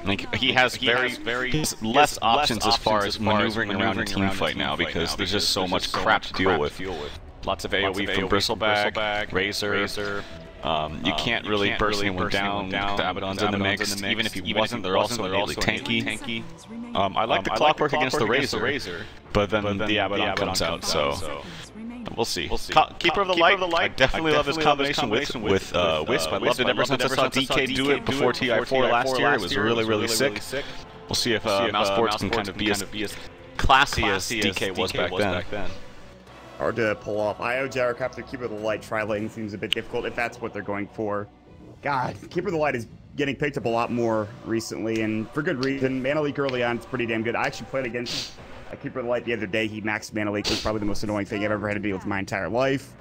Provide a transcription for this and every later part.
Like, he has very less options as far as maneuvering around a team fight now, because there's just so much crap to deal with. Lots of AoE from Bristleback, Razor. You can't really burst anyone down. The Abaddon's in the mix. Even if he wasn't, they're also really tanky. I like the clockwork against the Razor, but then the Abaddon comes out, so we'll see. Keeper of the Light, I definitely love his combination with Wisp. I loved it ever since I saw DK do it before TI4 last year. It was really sick. We'll see if Mousesports can kind of be as classy as DK was back then. Hard to pull off. IO Gyrocopter, Keeper of the Light, Tri-Lane seems a bit difficult if that's what they're going for. God, Keeper of the Light is getting picked up a lot more recently, and for good reason. Mana Leak early on is pretty damn good. I actually played against Keeper of the Light the other day. He maxed Mana Leak. It was probably the most annoying thing I've ever had to deal with my entire life.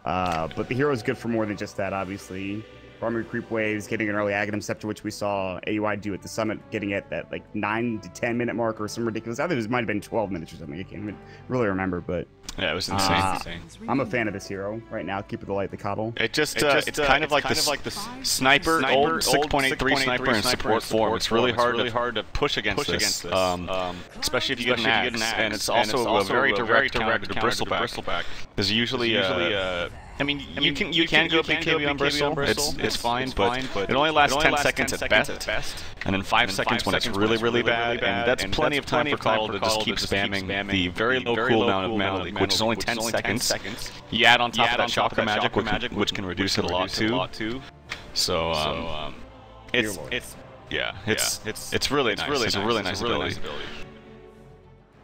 But the hero is good for more than just that, obviously. Farming creep waves, getting an early Aghanim Scepter, which we saw AUI do at the summit, getting it that like 9 to 10 minute mark or some ridiculous. I think it might have been 12 minutes or something. I can't even really remember, but yeah, it was insane. I'm a fan of this hero right now. Keeper of the Light, the Coddle. It's kind of like the sniper, old 6.83 sniper in support form. It's really hard to push against this, especially if you get an axe. And it's also a very direct counter to Bristleback. There's usually I mean, you can go BKB on Bristle, it's fine, but it only lasts 10 seconds at best, and then 5 seconds when it's really bad, and that's plenty of time for Coddle to just keep spamming the very low cooldown of Mana Leak, which is only 10 seconds. You add on top of that Chakra Magic, which can reduce it a lot too. So, it's really nice. It's a really nice ability.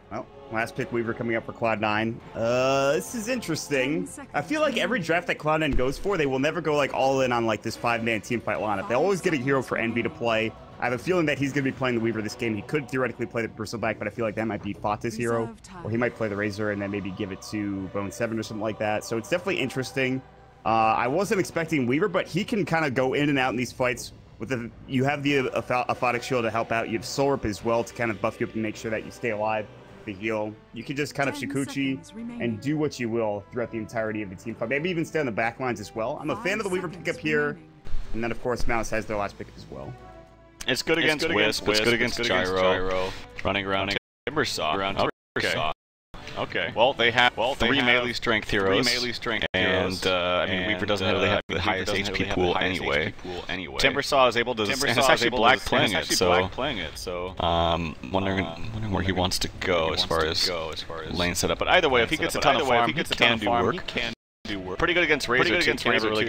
Well, last pick Weaver coming up for Cloud9. This is interesting. I feel like every draft that Cloud9 goes for, they will never go like all in on like this 5-man team fight lineup. They always get a hero for Envy to play. I have a feeling that he's going to be playing the Weaver this game. He could theoretically play the Bristleback, but I feel like that might be Fata's hero. Or he might play the Razor and then maybe give it to Bone 7 or something like that. So it's definitely interesting. I wasn't expecting Weaver, but he can kind of go in and out in these fights. You have the Aphotic Shield to help out. You have Soul Rip as well to kind of buff you up and make sure that you stay alive. The heal. You can just kind of Shikuchi and do what you will throughout the entirety of the team fight. Maybe even stay on the back lines as well. I'm a fan of the Weaver pickup here. And then, of course, Mouse has their last pickup as well. It's good against Wisp. It's good against Gyro. Running around Timbersaw. Okay. Well, they have 3 melee strength heroes. And, I mean, Weaver doesn't really have the highest HP pool anyway. Timbersaw is able to, and it's actually Black playing it, so wondering where he wants to go as far as lane setup. But either way, if he gets a ton of farm, he can do work. Pretty good against Razor, too. Can't ever really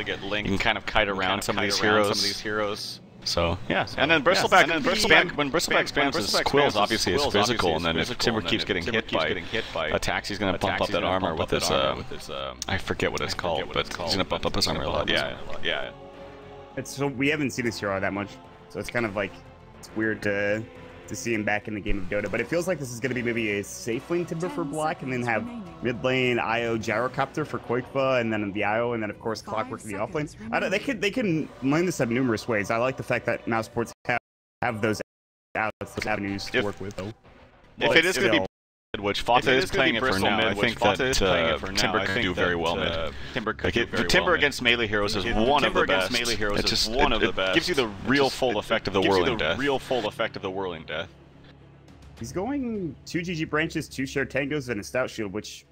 get linked. You can kind of kite around some of these heroes. So, yeah. And then Bristleback, when Bristleback spams his quills, obviously it's physical, and then if Timber keeps getting hit by attacks, he's going to bump up that armor with his, I forget what it's called, but he's going to bump up his armor a lot. Yeah. So we haven't seen this hero that much, so it's kind of like, it's weird to see him back in the game of Dota, but it feels like this is going to be maybe a safe lane Timber for Black, and then have mid lane IO Gyrocopter for Koikva, and then the IO, and then of course Clockwork in the off lane. They can lane this up numerous ways. I like the fact that Mousesports have those avenues to work with, though. If it is going to be which Fata is playing it for now, I think that Timber could do very well mid. Timber against melee heroes is one of the best. It gives you the real full effect of the Whirling Death. He's going 2 GG branches, 2 shared tangos, and a stout shield, which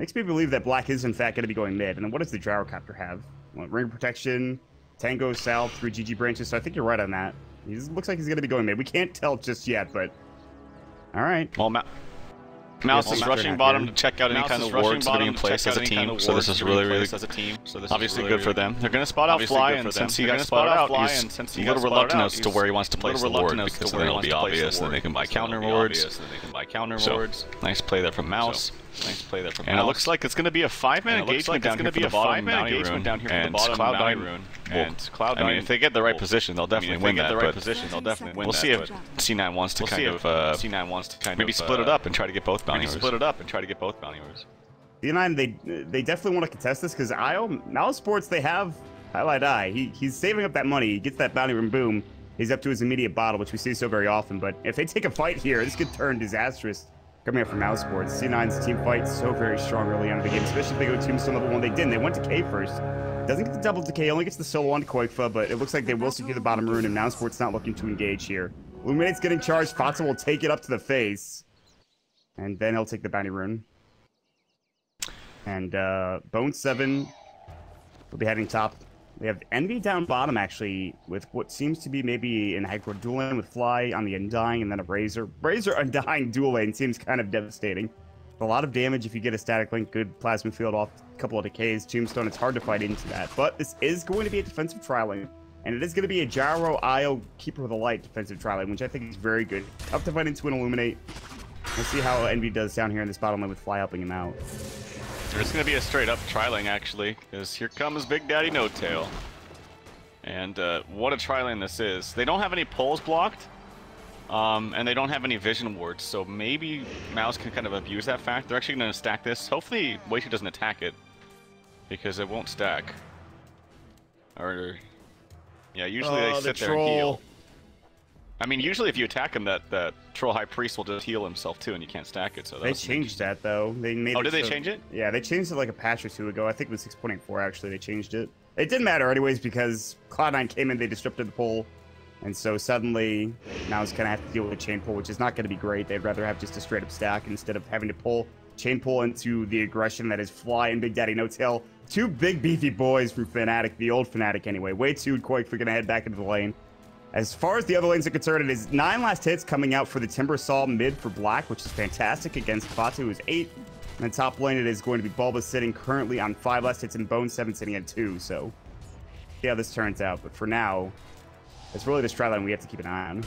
makes me believe that Black is in fact going to be going mid. And then what does the Gyrocopter have? Well, ring protection, tango, salve, 3 GG branches. So I think you're right on that. He looks like he's going to be going mid. We can't tell just yet, but all right. Well, Mouse is rushing bottom to check out any kind of wards that are in place as a team, so this is really obviously good for them. They're going to spot out Fly, and since he got spotted out, he's a little reluctant as to where he wants to place the ward, because then it'll be obvious, and they can buy counter wards. So, nice play there from Mouse. And it looks like it's going to be a 5-man engagement down here for the bottom bounty rune, and Cloud9 I mean, if they get the right position, they'll definitely win that, but we'll see if C9 wants to kind of maybe split it up and try to get both bounty rooms. C9, they definitely want to contest this, because Mousesports, they have Highlight Eye. He's saving up that money, he gets that bounty room, boom, he's up to his immediate bottle, which we see so very often, but if they take a fight here, this could turn disastrous. Coming up from Mousesports, C9's team fight so very strong early on in the game, especially if they go Tombstone level 1. They didn't. They went to K first. Doesn't get the double decay, only gets the solo on Koikfa, but it looks like they will secure the bottom rune, and Mousesports not looking to engage here. Illuminate's getting charged. Fata will take it up to the face. And then he'll take the bounty rune. And Bone 7 will be heading top. We have Envy down bottom, actually, with what seems to be maybe an aggro dual lane with Fly on the Undying and then a Razor. Razor Undying dual lane seems kind of devastating. A lot of damage if you get a static link, good plasma field off a couple of decays. Tombstone, it's hard to fight into that. But this is going to be a defensive tri-lane. And it is going to be a Gyro IO Keeper of the Light defensive tri-lane, which I think is very good. Tough to fight into an Illuminate. Let's see how Envy does down here in this bottom lane with Fly helping him out. There's going to be a straight up tri-lane, actually, because here comes Big Daddy No Tail. And what a tri-lane this is. They don't have any pulls blocked, and they don't have any vision wards, so maybe Mouse can kind of abuse that fact. They're actually going to stack this. Hopefully, Weishi doesn't attack it, because it won't stack. Or, yeah, usually they sit there and heal. I mean, usually if you attack him, that Troll High Priest will just heal himself too, and you can't stack it. So they changed that though. They made. Oh, did they change it? Yeah, they changed it like a patch or two ago. I think it was 6.4 actually. They changed it. It didn't matter anyways because Cloud9 came in, they disrupted the pull, and so suddenly now it's gonna have to deal with a chain pull, which is not gonna be great. They'd rather have just a straight up stack instead of having to pull chain pull into the aggression that is Fly and Big Daddy No Tail. Two big beefy boys from Fnatic, the old Fnatic anyway. Way too quick. We're gonna head back into the lane. As far as the other lanes are concerned, it is 9 last hits coming out for the Timber Saw mid for Black, which is fantastic against Fatu, who's 8. And then top lane, it is going to be Bulba sitting currently on 5 last hits and Bone 7 sitting at 2. So, see how this turns out. But for now, it's really this tri-line we have to keep an eye on.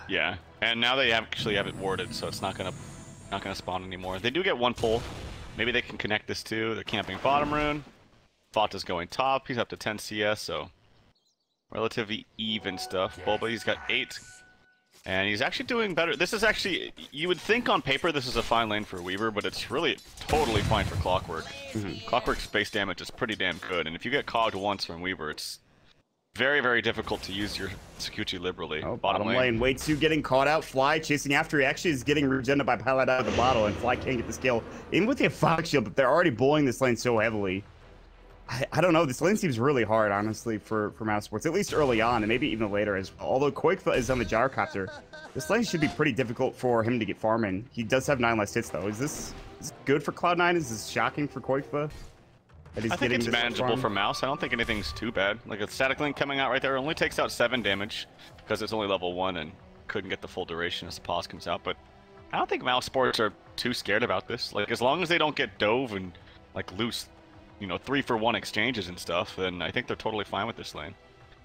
Yeah, and now they actually have it warded, so it's not gonna spawn anymore. They do get 1 pull. Maybe they can connect this too. They're camping bottom rune. Fata's going top. He's up to 10 CS, so relatively even stuff. Bulba, he's got 8. And he's actually doing better. This is actually, you would think on paper this is a fine lane for Weaver, but it's really totally fine for Clockwork. Clockwork's base damage is pretty damn good, and if you get cogged once from Weaver, it's very, very difficult to use your Sakuchi liberally. Oh, bottom lane. Way 2 getting caught out. Fly chasing after. He actually is getting regenerated by Pilot out of the bottle, and Fly can't get the skill. Even with the Fox Shield, but they're already bullying this lane so heavily. I don't know. This lane seems really hard, honestly, for Mousesports, at least early on, and maybe even later as well. Although Koikfa is on the Gyrocopter, this lane should be pretty difficult for him to get farming. He does have 9 less hits, though. Is this good for Cloud9? Is this shocking for Koikfa? I think it's manageable for Mouse. I don't think anything's too bad. Like a static link coming out right there only takes out 7 damage because it's only level 1 and couldn't get the full duration as the pause comes out. But I don't think Mousesports are too scared about this. Like as long as they don't get dove and like loose, you know, 3-for-1 exchanges and stuff, then I think they're totally fine with this lane.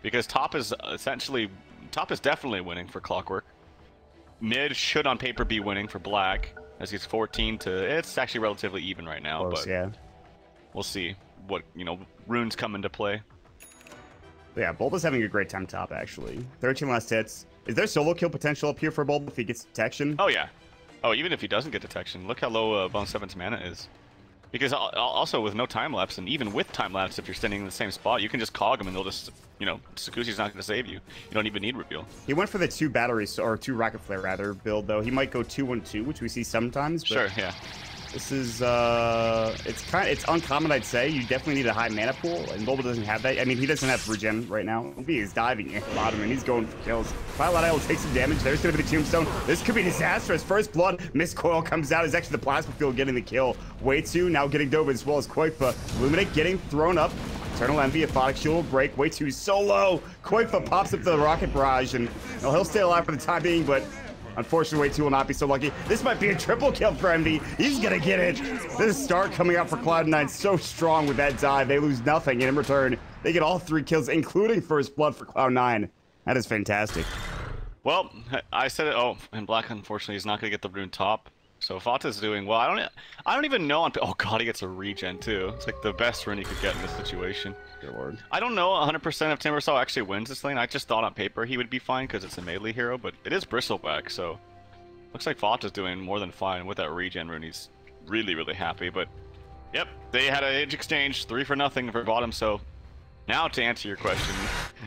Because top is definitely winning for Clockwork. Mid should on paper be winning for Black, as he's 14 to, it's actually relatively even right now, close, but yeah. We'll see what, you know, runes come into play. Yeah, Bulba's having a great time top, actually. 13 last hits. Is there solo kill potential up here for Bulba if he gets detection? Oh, yeah. Oh, even if he doesn't get detection, look how low Bone 7's mana is. Because also with no time lapse, and even with time lapse, if you're standing in the same spot, you can just cog him and they'll just, you know, Sakuchi's not going to save you. You don't even need reveal. He went for the 2 batteries, or 2 rocket flare rather, build though. He might go 2-1-2, which we see sometimes. But sure, yeah. This is it's uncommon, I'd say. You definitely need a high mana pool, and Bulba doesn't have that. I mean, he doesn't have regen right now. He is diving at the bottom, and he's going for kills. Violet will take some damage. There's gonna be the Tombstone. This could be disastrous. First blood. Miss Coil comes out. Is actually the plasma field getting the kill. Way 2 now getting dove as well as Koikfa. Illuminate getting thrown up. Eternal Envy, Aphotic Shield will break. Way 2 so low. Koikfa pops up to the rocket barrage, and he'll stay alive for the time being, but unfortunately, Way 2 will not be so lucky. This might be a triple kill for Envy. He's gonna get it. This start coming out for Cloud9 so strong with that dive. They lose nothing, and in return, they get all 3 kills, including first blood for Cloud9. That is fantastic. Well, I said it. Oh, and Black, unfortunately, is not gonna get the rune top. So Fata's doing well. I don't even know. Oh god, he gets a regen too. It's like the best rune he could get in this situation. Good lord. I don't know 100% if Timbersaw actually wins this lane. I just thought on paper he would be fine because it's a melee hero, but it is Bristleback, so looks like Fata's doing more than fine with that regen rune. He's really, really happy. But yep, they had an age exchange, 3-for-0 for bottom. So now to answer your question,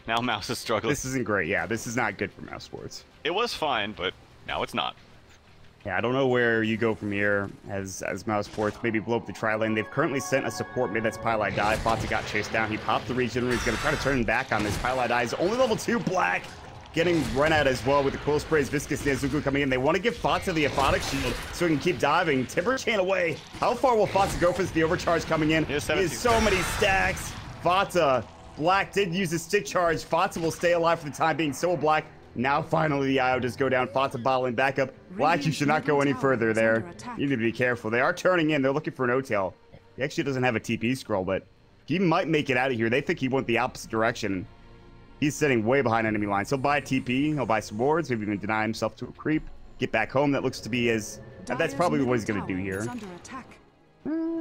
now Mouse is struggling. This isn't great. Yeah, this is not good for Mousesports. It was fine, but now it's not. Yeah, I don't know where you go from here as Mousesports. Maybe blow up the tri lane. They've currently sent a support mid that's Pylai Die. Fata got chased down. He popped the regen. He's going to try to turn back on this. Pylai Die is only level 2 black. Getting run at as well with the cool sprays. Viscous Nezuko coming in. They want to give Fata the Aphotic Shield so he can keep diving. Timber chain away. How far will Fata go for this? The overcharge coming in. He has so many stacks. Fata. Black did use his stick charge. Fata will stay alive for the time being. So will Black. Now finally the IO does go down. Fata bottling back up. Black, you should not go any further there. You need to be careful. They are turning in. They're looking for an O-tail. He actually doesn't have a TP scroll, but he might make it out of here. They think he went the opposite direction. He's sitting way behind enemy lines. He'll buy TP. He'll buy some wards. Maybe even deny himself to a creep. Get back home. That looks to be his... That's probably what he's going to do here.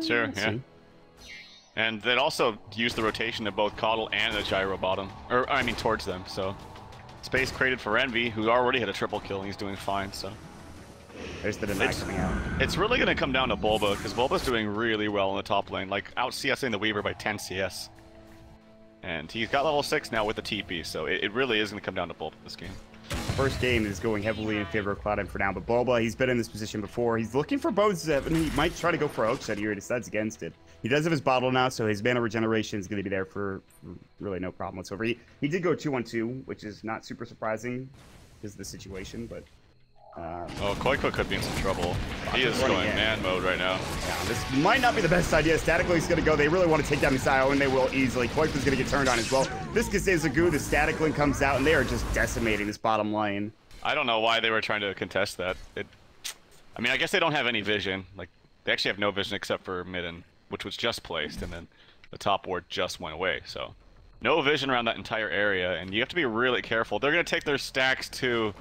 Sure, yeah. And they'd also use the rotation of both Coddle and the Gyro bottom. Or, I mean, towards them, so... Space created for Envy, who already had a triple kill, and he's doing fine, so... There's the deny coming out. It's really going to come down to Bulba, because Bulba's doing really well in the top lane. Like, out-CSing the Weaver by 10 CS. And he's got level 6 now with the TP, so it really is going to come down to Bulba this game. First game is going heavily in favor of Cloud9 for now, but Bulba, he's been in this position before. He's looking for Bone 7. He might try to go for a hookshot here. He decides against it. He does have his bottle now, so his mana regeneration is going to be there for really no problem whatsoever. He did go 2-1-2, which is not super surprising because of the situation, but... oh, Koiko could be in some trouble. He is going man mode right now. Yeah, this might not be the best idea. Statically, he's going to go. They really want to take down this IO, and they will easily. Koiko's going to get turned on as well. Viscous Nezuko, the static link comes out, and they are just decimating this bottom lane. I don't know why they were trying to contest that. I mean, I guess they don't have any vision. Like, they actually have no vision except for midden, which was just placed, and then the top ward just went away, so... No vision around that entire area, and you have to be really careful. They're going to take their stacks to...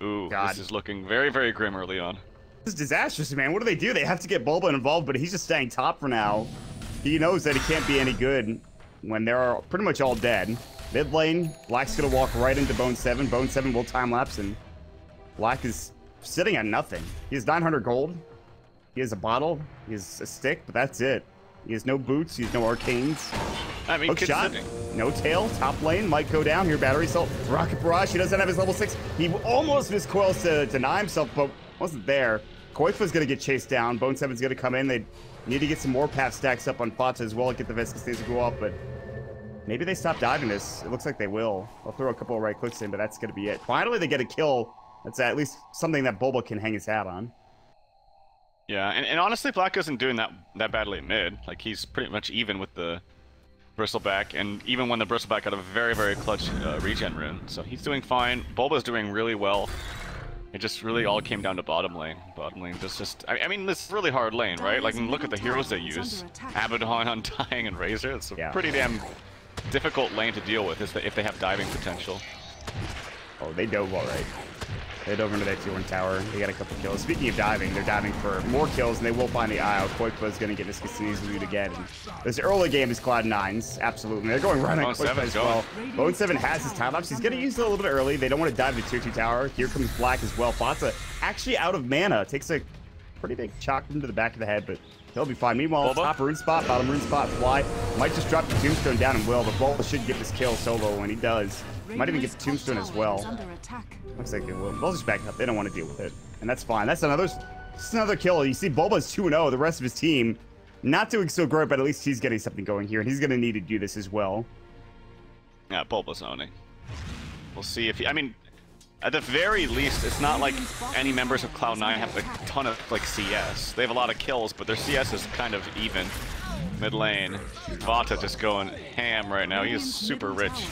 Ooh, God. This is looking very, very grim early on. This is disastrous, man. What do they do? They have to get Bulba involved, but he's just staying top for now. He knows that he can't be any good when they're pretty much all dead. Mid lane, Black's going to walk right into Bone 7. Bone 7 will time-lapse, and Black is sitting at nothing. He has 900 gold. He has a bottle. He has a stick, but that's it. He has no boots. He has no arcanes. I mean, shot. No tail. Top lane might go down here. Battery assault. Rocket barrage. He doesn't have his level 6. He almost missed coils to deny himself, but wasn't there. Koifa's going to get chased down. Bone 7's going to come in. They need to get some more path stacks up on Fata as well and get the Viscous things to go off, but maybe they stop diving this. It looks like they will. I'll throw a couple of right clicks in, but that's going to be it. Finally, they get a kill. That's at least something that Bulba can hang his hat on. Yeah, and honestly, Black isn't doing that badly at mid. Like, he's pretty much even with the Bristleback, and even when the Bristleback got a very, very clutch regen rune. So he's doing fine. Bulba's doing really well. It just really all came down to bottom lane. Bottom lane just I mean, this is really hard lane, right? Like, look at the heroes they use. Abaddon, Undying, and Razor. It's a pretty damn difficult lane to deal with if they have diving potential. Oh, they dove all right. They dove into that tier 1 tower. They got a couple kills. Speaking of diving, they're diving for more kills, and they will find the IO. Koifa's going to get Viscous Nezuko again. And this early game is Cloud9's, absolutely. They're going right on Koifa as well. Bone 7 has his time-lapse. He's going to use it a little bit early. They don't want to dive the tier 2 tower. Here comes Black as well. Fata actually out of mana. Takes a pretty big chop into the back of the head, but he'll be fine. Meanwhile, top rune spot, bottom rune spot, Fly. Might just drop the tombstone down and will, but Bulba should get this kill solo when he does. Might even get the tombstone as well. Looks like it will. They'll just back up. They don't want to deal with it. And that's fine. That's another kill. You see Bulba's 2-0. The rest of his team not doing so great, but at least he's getting something going here. And he's going to need to do this as well. Yeah, Bulba's owning. We'll see if he... I mean, at the very least, it's not like any members of Cloud9 have a ton of, like, CS. They have a lot of kills, but their CS is kind of even. Mid lane. Vata just going ham right now. He is super rich.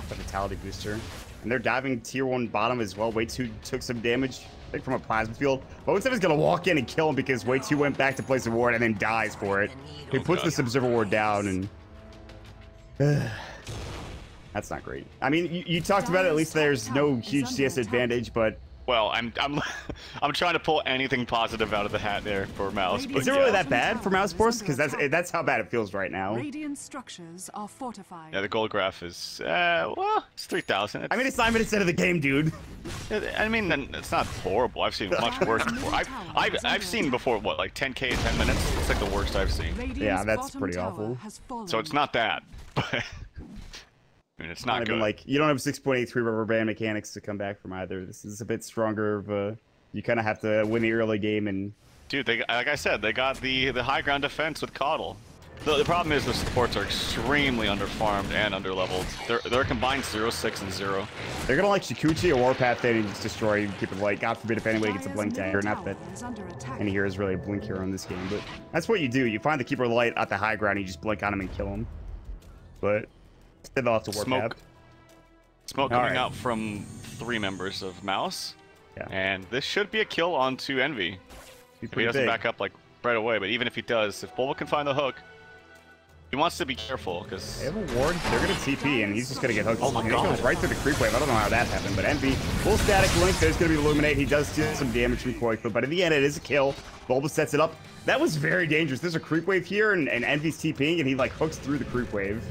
The Vitality booster. And they're diving tier 1 bottom as well. Way 2 took some damage, I think, from a plasma field. Bone 7 is going to walk in and kill him because Way 2 went back to place a ward and then dies for it. He puts this Observer ward down, and... that's not great. I mean, you talked about it. At least there's no huge CS advantage, but... Well, I'm trying to pull anything positive out of the hat there for Mouse. Is it really that bad for Mousesports? Because that's how bad it feels right now. Radiant structures are fortified. Yeah, the gold graph is well, it's 3,000. I mean, it's 9 minutes into the game, dude. I mean, it's not horrible. I've seen much worse before. I've seen before what, like 10k in 10 minutes. It's like the worst I've seen. Yeah, that's pretty awful. So it's not that, but. I mean, it's not good. Like, you don't have 6.83 rubber band mechanics to come back from either. This is a bit stronger of a You kind of have to win the early game and... Dude, like I said, they got the high ground defense with Coddle. The problem is the supports are extremely underfarmed and underleveled. They're combined 0, 6, and 0. They're gonna like Shikuchi or Warpath in and just destroy you, keep it light. God forbid if anybody gets a blink dagger. Not that any hero is really a blink hero in this game, but that's what you do. You find the keeper light at the high ground, and you just blink on him and kill him. But instead they'll have to Warpath. Smoke coming out from 3 members of Mouse. Yeah. And this should be a kill onto Envy. If he doesn't back up like right away, but even if he does, if Bulba can find the hook, he wants to be careful because they have a ward. They're gonna TP and he's just gonna get hooked. Oh my god! He goes right through the creep wave. I don't know how that happened, but Envy full static link. There's gonna be Illuminate. He does do some damage from Koik, but in the end, it is a kill. Bulba sets it up. That was very dangerous. There's a creep wave here, and Envy's TPing, and he like hooks through the creep wave.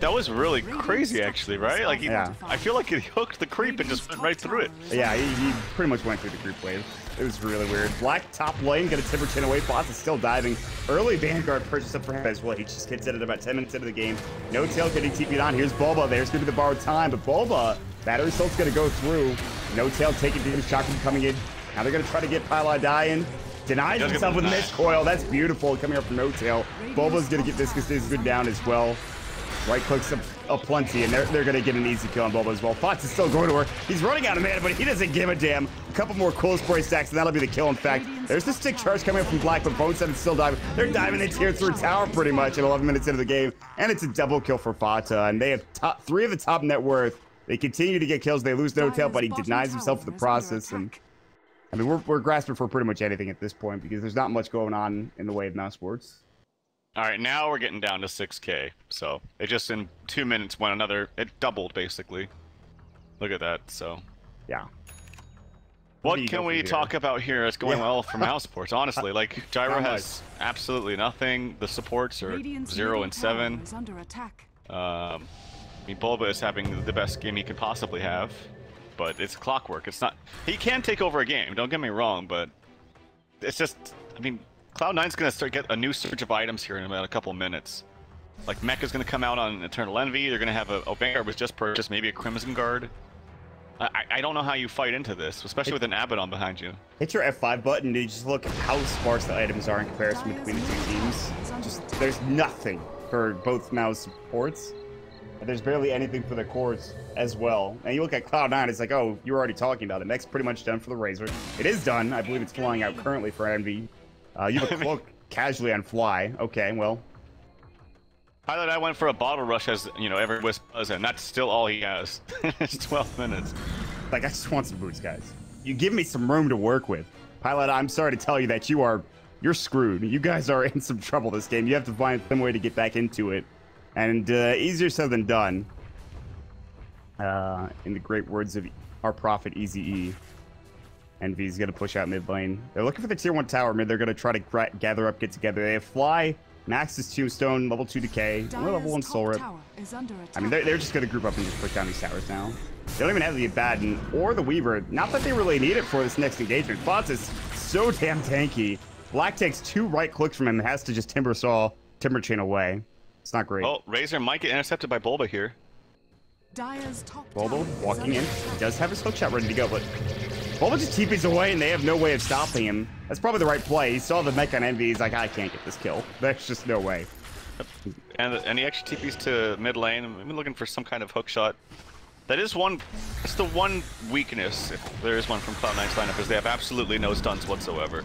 That was really crazy, actually, right? Like, I feel like he hooked the creep and just went right through it. Yeah, he pretty much went through the creep wave. It was really weird. Black top lane, gonna Timber Chin away. Boss is still diving. Early Vanguard purchase up for him as well. He just gets it at about 10 minutes into the game. No tail getting TP'd on. Here's Bulba. There's gonna be the borrowed time, but Bulba, battery assault's gonna go through. No tail taking damage. Chakra coming in. Now they're gonna try to get Pylon dying. Denies himself with Mist Coil. That's beautiful coming up from No Tail. Bulba's gonna get Viscous good down as well. Right clicks a plenty, and they're going to get an easy kill on Bulba as well. Fox is still going to her. He's running out of mana, but he doesn't give a damn. A couple more cool spray stacks, and that'll be the kill, in fact. There's the stick charge coming up from Black, but Bone 7 still diving. They're diving the tier 3 tower pretty much at 11 minutes into the game, and it's a double kill for Fata, and they have 3 of the top net worth. They continue to get kills. They lose No Tail, but he denies himself for the process, and I mean, we're grasping for pretty much anything at this point because there's not much going on in the way of Mousesports. All right, now we're getting down to 6K. So it just in 2 minutes went another. It doubled basically. Look at that. So yeah. What can we talk about here? It's going well for Mousesports. Honestly, like Gyro has absolutely nothing. The supports are 0 and 7. I mean, Bulba is having the best game he could possibly have, but it's clockwork. It's not. He can take over a game. Don't get me wrong, but it's just. I mean. Cloud9's going to get a new surge of items here in about a couple minutes. Like, Mech is going to come out on Eternal Envy. They're going to have a Vanguard was just purchased, maybe a Crimson Guard. I don't know how you fight into this, especially with an Abaddon behind you. Hit your F5 button and you just look at how sparse the items are in comparison between the 2 teams. Just, there's nothing for both Mousesports. There's barely anything for the cores as well. And you look at Cloud9, it's like, oh, you were already talking about it. Mech's pretty much done for the Razor. It is done. I believe it's flying out currently for Envy. You have a cloak casually on Fly. Okay, well. Pilot, I went for a bottle rush as, you know, every wisp does, and that's still all he has. It's 12 minutes. Like, I just want some boots, guys. You give me some room to work with. Pilot, I'm sorry to tell you that you're screwed. You guys are in some trouble this game. You have to find some way to get back into it. And easier said than done. In the great words of our prophet, Easy E. Envy's going to push out mid lane. They're looking for the tier 1 tower mid. They're going to try to gather up, get together. They have Fly, Max's Tombstone, level 2 Decay, level 1 Soul Rip. I mean, they're just going to group up and just push down these towers now. They don't even have the Abaddon or the Weaver. Not that they really need it for this next engagement. Fox is so damn tanky. Black takes 2 right clicks from him and has to just Timber Chain away. It's not great. Oh, Razor might get intercepted by Bulba here. Bulba walking in. He does have his hook shot ready to go, but Bulba just TPs away and they have no way of stopping him. That's probably the right play. He saw the mech on Envy. He's like, I can't get this kill. There's just no way. And he actually TPs to mid lane. I've been looking for some kind of hook shot. That is one. That's the one weakness, if there is one from Cloud9's lineup, is they have absolutely no stuns whatsoever.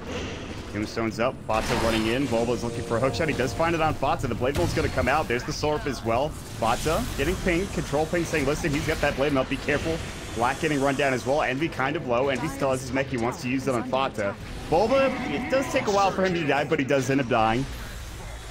Tombstone's up. Fata running in. Bulba's looking for a hookshot. He does find it on Fata. The Blade Bolt's going to come out. There's the Sorp as well. Fata getting pinged. Control ping saying, listen, he's got that Blade Melt. Be careful. Black getting run down as well. Envy kind of low. Envy still has his mech. He wants to use it on Fata. Bulba, it does take a while for him to die, but he does end up dying.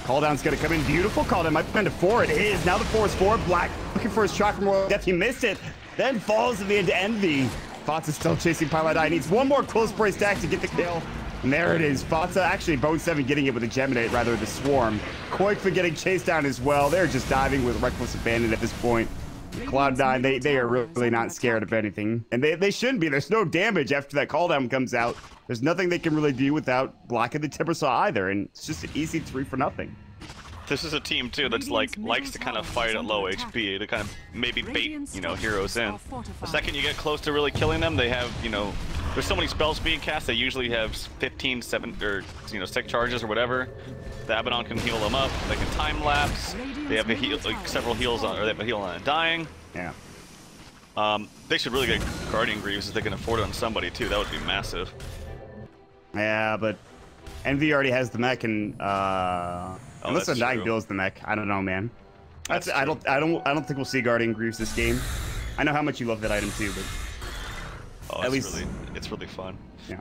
Call down's going to come in. Beautiful call down. Might be into 4. It is. Now the 4 is forward. Black looking for his Chakra Royal Death. He missed it. Then falls in the end to Envy. Fata's still chasing Pilot. Needs one more close spray stack to get the kill. And there it is. Fata, actually, Bone 7 getting it with a Geminate, rather the Swarm. Koikfa getting chased down as well. They're just diving with reckless abandon at this point. Cloud9, they are really not scared of anything. And they shouldn't be. There's no damage after that call down comes out. There's nothing they can really do without blocking the Timber Saw either. And it's just an easy 3 for nothing. This is a team, too, that's like, likes to kind of fight at low HP, to kind of maybe bait, you know, heroes in. The second you get close to really killing them, they have, you know, there's so many spells being cast. They usually have 15, 7, or 6 charges or whatever. The Abaddon can heal them up. They can time lapse. They have a heal, like several heals on, or they have a heal on a dying. Yeah. They should really get Guardian Greaves if they can afford it on somebody too. That would be massive. Yeah, but Envy already has the mech, and unless the Dying builds the mech, I don't know, man. I don't think we'll see Guardian Greaves this game. I know how much you love that item too, but at least it's really fun. Yeah.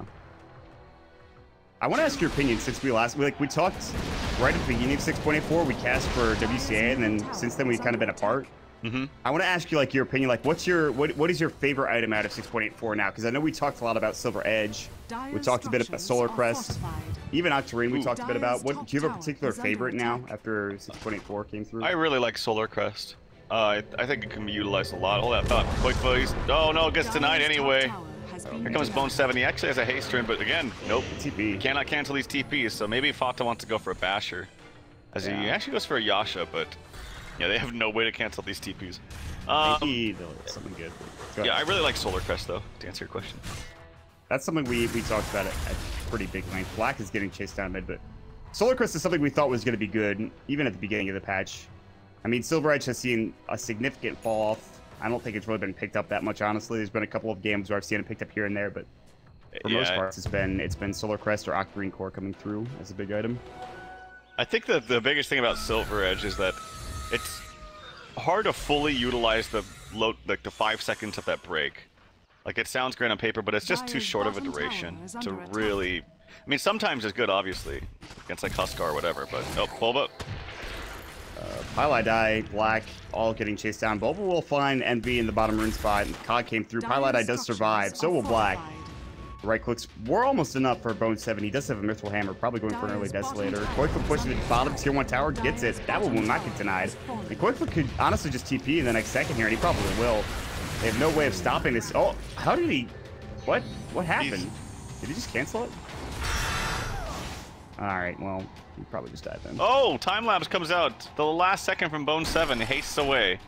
I want to ask your opinion since we talked right at the beginning of 6.84. We cast for WCA, and then since then we've kind of been apart. Mm-hmm. I want to ask you like your opinion. Like, what is your favorite item out of 6.84 now? Because I know we talked a lot about Silver Edge. We talked a bit about Solar Crest. Even Octarine we talked a bit about. Do you have a particular favorite now after 6.84 came through? I really like Solar Crest. I think it can be utilized a lot. Hold that thought. Quick voice. Oh no, it gets denied anyway. Here comes Bone 7. He actually has a haste turn, but again, nope. TP. He cannot cancel these TPs, so maybe Fata wants to go for a Basher. As he actually goes for a Yasha, but yeah, they have no way to cancel these TPs. Maybe something good. Yeah, I really like Solar Crest though, to answer your question. That's something we talked about at pretty big length. Black is getting chased down mid, but Solar Crest is something we thought was going to be good, even at the beginning of the patch. I mean, Silver Edge has seen a significant fall off. I don't think it's really been picked up that much, honestly. There's been a couple of games where I've seen it picked up here and there, but for most parts, it's been Solar Crest or Octarine Core coming through as a big item. I think that the biggest thing about Silver Edge is that it's hard to fully utilize the 5 seconds of that break. Like, it sounds great on paper, but it's just too short of a duration to really... I mean, sometimes it's good, obviously, against like Huskar or whatever, but... Oh, Bulba. Pylai die, Black, all getting chased down. Bulba will find Envy in the bottom rune spot. Cog came through. Pylai die does survive. So will Black. Right clicks were almost enough for Bone 7. He does have a Mithril Hammer, probably going for an early Desolator. Koifu pushing the bottom tier 1 tower, gets it. That one will not get denied. And Koifu could honestly just TP in the next second here, and he probably will. They have no way of stopping this. Oh, how did he... What happened? Did he just cancel it? Alright, well, he probably just died then. Oh, time lapse comes out. The last second from Bone 7 hastes away.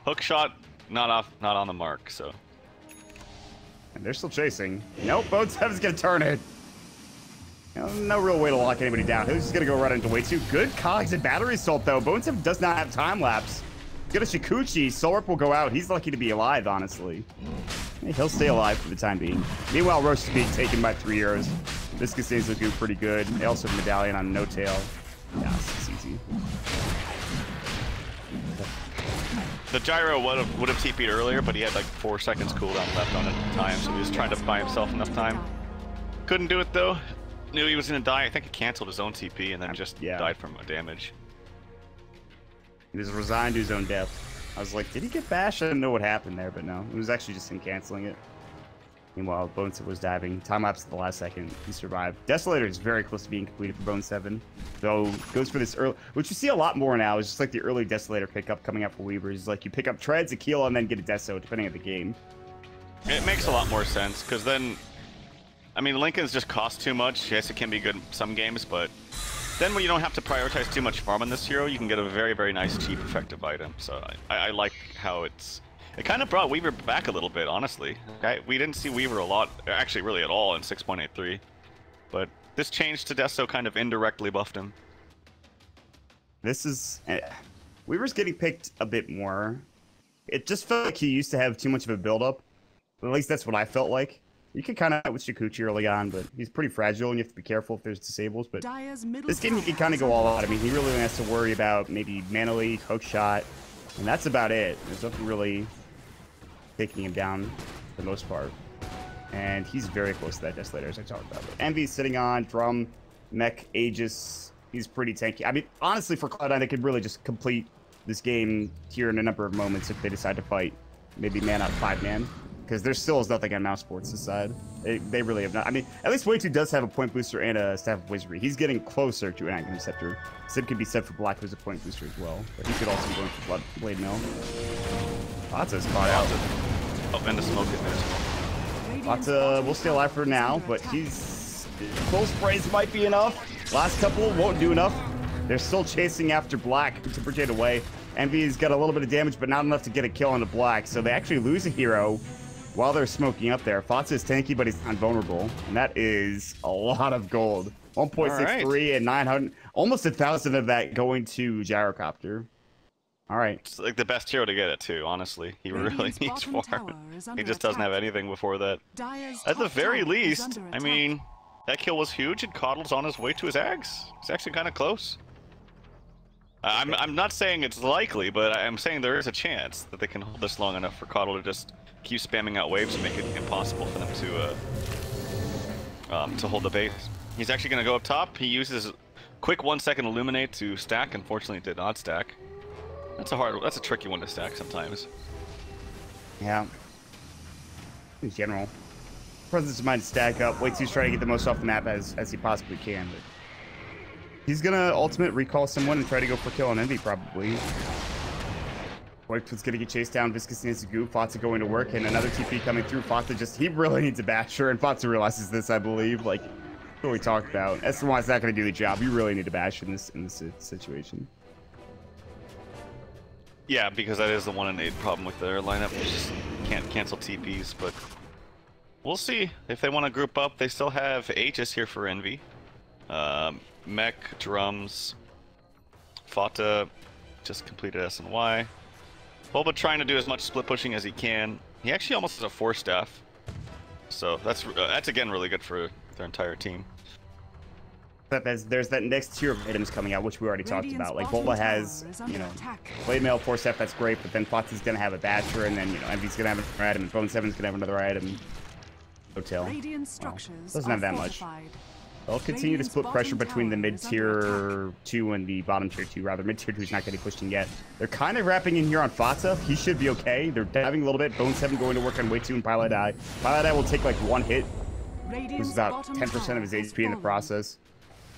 Hook shot, not on the mark, so... And they're still chasing. Nope, Bone 7's gonna turn it. No real way to lock anybody down. He's just gonna go right into way 2. Good cogs and battery assault though. Bone 7 does not have time lapse. Get a Shikuchi. Solarp will go out. He's lucky to be alive, honestly. He'll stay alive for the time being. Meanwhile, Roche is being taken by 3 arrows. Viscous is looking pretty good. They also have Medallion on No Tail. Yeah, it's easy. The Gyro would have TP'd earlier, but he had like 4 seconds cooldown left on it at the time, so he was trying to buy himself enough time. Couldn't do it though. Knew he was gonna die. I think he canceled his own TP and then just died from damage. He was resigned to his own death. I was like, did he get bashed? I didn't know what happened there, but no. It was actually just him canceling it. Meanwhile, Bone 7 was diving. Time lapse at the last second. He survived. Desolator is very close to being completed for Bone 7. Though, goes for this early... Which you see a lot more now. It's just like the early Desolator pickup coming up for Weavers. Like, you pick up Treads, a Keel, and then get a Deso, depending on the game. It makes a lot more sense, because then... I mean, Lincoln's just cost too much. Yes, it can be good in some games, but... Then when you don't have to prioritize too much farm on this hero, you can get a very, very nice, cheap, effective item. So I like how it's... It kind of brought Weaver back a little bit, honestly. We didn't see Weaver a lot, actually really at all in 6.83. But this change to Deso kind of indirectly buffed him. This is... Weaver's getting picked a bit more. It just felt like he used to have too much of a build-up. At least that's what I felt like. You can kind of with Shikuchi early on, but he's pretty fragile, and you have to be careful if there's disables. But this game, he can kind of go all out. I mean, he really only has to worry about maybe Mana Leak, Hook Shot, and that's about it. There's nothing really taking him down for the most part. And he's very close to that Desolator, as I talked about. But Envy's sitting on Drum, Mech, Aegis. He's pretty tanky. I mean, honestly, for Cloud9, they could really just complete this game here in a number of moments if they decide to fight. Maybe man out 5-man. Because there still is nothing on Mousesports' side. They really have not. I mean, at least Way 2 does have a point booster and a Staff of Wizardry. He's getting closer to an Aghanim Scepter. Sim could be set for Black, who's a point booster as well. But he could also be going for Blade Mill. Fata's caught out. Oh, and the smoke is there. Fata will stay alive for now, but he's... Close sprays might be enough. Last couple won't do enough. They're still chasing after Black to project away. Envy's got a little bit of damage, but not enough to get a kill on the Black. So they actually lose a hero. while they're smoking up there. Fox is tanky, but he's not vulnerable. And that is a lot of gold. 1.63 and 900, almost 1,000 of that going to Gyrocopter. All right. It's like the best hero to get it too, honestly. He really needs farm. He just doesn't have anything before that. At the very least, I mean, that kill was huge and Coddle's on his way to his Ags. It's actually kind of close. I'm not saying it's likely, but I'm saying there is a chance that they can hold this long enough for Coddle to just keep spamming out waves and make it impossible for them to hold the base. He's actually going to go up top. He uses quick 1 second illuminate to stack. Unfortunately, it did not stack. That's a tricky one to stack sometimes. Yeah. In general. Presence of mind to stack up. Waits, he's trying to get the most off the map as he possibly can. But he's gonna ultimate recall someone and try to go for kill on Envy probably. Waits gonna get chased down. Viscous needs to go. Fatsa going to work and another TP coming through. Fatsa he really needs a basher and Fatsa realizes this, I believe. Like what we talked about. S1's not gonna do the job. You really need a bash in this situation. Yeah, because that is the 1 in 8 problem with their lineup. They just can't cancel TPs, but we'll see. If they want to group up, they still have Aegis here for Envy. Mech, Drums, Fata just completed SNY. Bulba trying to do as much split pushing as he can. He actually almost has a 4-staff. So that's again really good for their entire team. There's that next tier of items coming out, which we already talked about. Like Bulba has, you know, Blade Mail 4-staff, that's great, but then Fatsa's gonna have a Basher, and then you know Envy's gonna have another item, and Bone 7's gonna have another item. Hotel. Doesn't have that much. They'll continue to split pressure between the mid-tier 2 and the bottom tier 2, rather. Mid-tier 2 is not getting pushed in yet. They're kind of wrapping in here on Fatsa. He should be okay. They're diving a little bit. Bone 7 going to work on Way 2 and Pilot Eye. Pilot Eye will take like 1 hit. Loses about 10% of his HP in the process.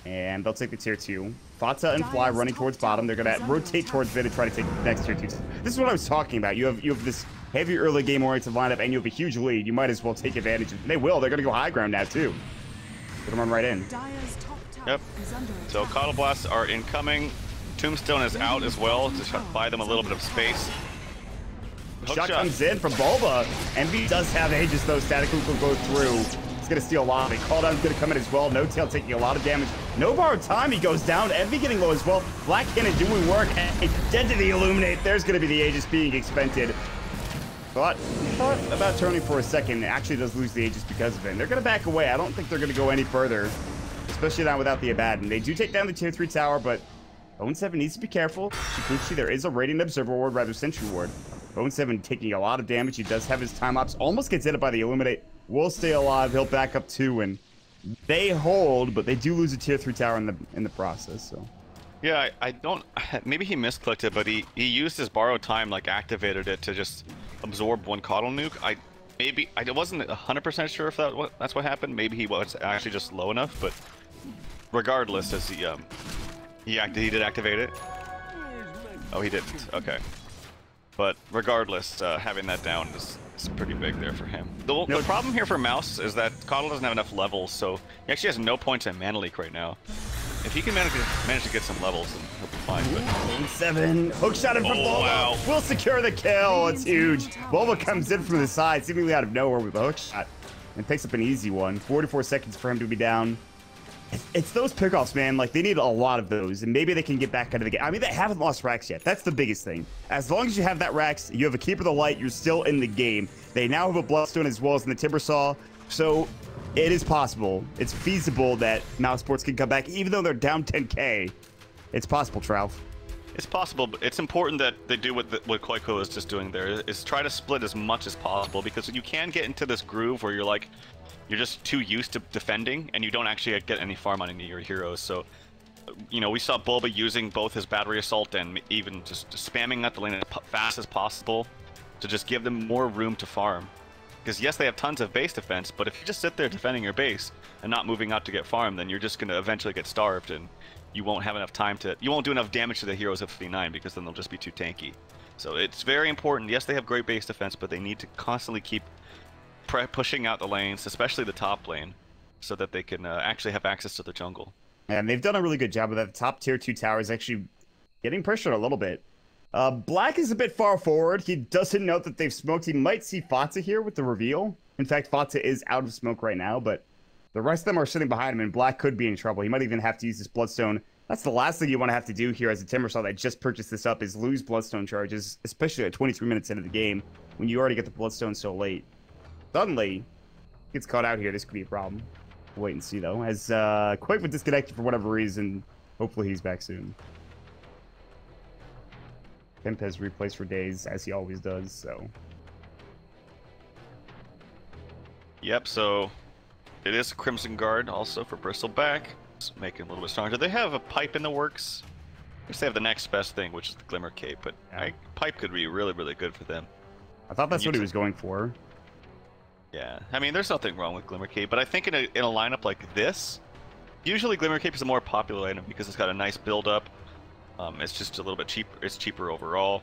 And they'll take the tier 2. Fatsa and Fly running towards bottom. They're going to rotate towards mid and try to take the next tier 2. This is what I was talking about. You have this heavy early game oriented lineup and you have a huge lead. You might as well take advantage of it. They will. They're going to go high ground now too. They're going to run right in. Yep. So Coddle Blasts are incoming. Tombstone is out as well to buy them a little bit of space. Shot comes in from Bulba. Envy does have Aegis though. Static Hook will go through. He's going to steal a lot. Call Down's going to come in as well. No Tail taking a lot of damage. No borrowed time. He goes down. Envy getting low as well. Black Cannon doing work. And dead to the Illuminate. There's going to be the Aegis being expended. But thought about turning for a second. Actually does lose the Aegis because of it. And they're going to back away. I don't think they're going to go any further. Especially not without the Abaddon. They do take down the tier 3 tower, but Bone 7 needs to be careful. Shikuchi, there is a Radiant Observer Ward, rather Sentry Ward. Bone 7 taking a lot of damage. He does have his time ops. Almost gets hit by the Illuminate. Will stay alive. He'll back up 2 and they hold, but they do lose a tier 3 tower in the process. So yeah, I don't. Maybe he misclicked it, but he used his borrowed time, like activated it to just absorb 1 Coddle nuke. I wasn't 100% sure if that's what happened. Maybe he was actually just low enough, but regardless, as he did activate it. Oh, he didn't. Okay. But regardless, having that down is pretty big there for him. The problem here for Mouse is that Coddle doesn't have enough levels, so he actually has no points in Mana Leak right now. If he can manage to get some levels, then he'll be fine. But 7 hook shot in from Bulba. Wow. Will secure the kill. It's huge. Bulba comes in from the side, seemingly out of nowhere with a hook shot, and picks up an easy one. 44 seconds for him to be down. It's those pickoffs, man. Like, they need a lot of those, and maybe they can get back into the game. I mean, they haven't lost Rax yet. That's the biggest thing. As long as you have that Rax, you have a Keeper of the Light, you're still in the game. They now have a Bloodstone as well as in the Timbersaw, so it is possible. It's feasible that Mousesports can come back, even though they're down 10k. It's possible, Trout. It's possible, but it's important that they do what Koiko is just doing there, is try to split as much as possible, because you can get into this groove where you're just too used to defending, and you don't actually get any farm on any of your heroes. So, you know, we saw Bulba using both his Battery Assault and even just spamming out the lane as fast as possible to just give them more room to farm. Because yes, they have tons of base defense, but if you just sit there defending your base and not moving out to get farm, then you're just going to eventually get starved, and you won't have enough time to... You won't do enough damage to the heroes at 59, because then they'll just be too tanky. So it's very important. Yes, they have great base defense, but they need to constantly keep pushing out the lanes, especially the top lane, so that they can actually have access to the jungle. And they've done a really good job with that. The top tier 2 tower is actually getting pressured a little bit. Black is a bit far forward. He doesn't know that they've smoked. He might see Fatsa here with the reveal. In fact, Fatsa is out of smoke right now, but the rest of them are sitting behind him, and Black could be in trouble. He might even have to use this Bloodstone. That's the last thing you want to have to do here as a Timbersaw that just purchased this up, is lose Bloodstone charges, especially at 23 minutes into the game, when you already get the Bloodstone so late. Suddenly, gets caught out here. This could be a problem. We'll wait and see, though. As Quake disconnected for whatever reason, hopefully he's back soon. Pimp has replaced for days, as he always does, so... Yep, so it is a Crimson Guard also for Bristleback. Make it a little bit stronger. They have a pipe in the works. I guess they have the next best thing, which is the Glimmer Cape, but yeah. Pipe could be really, really good for them. I thought that's what he was going for. Yeah, I mean, there's nothing wrong with Glimmer Cape, but I think in a lineup like this, usually Glimmer Cape is a more popular item because it's got a nice build-up. It's just a little bit cheaper. It's cheaper overall.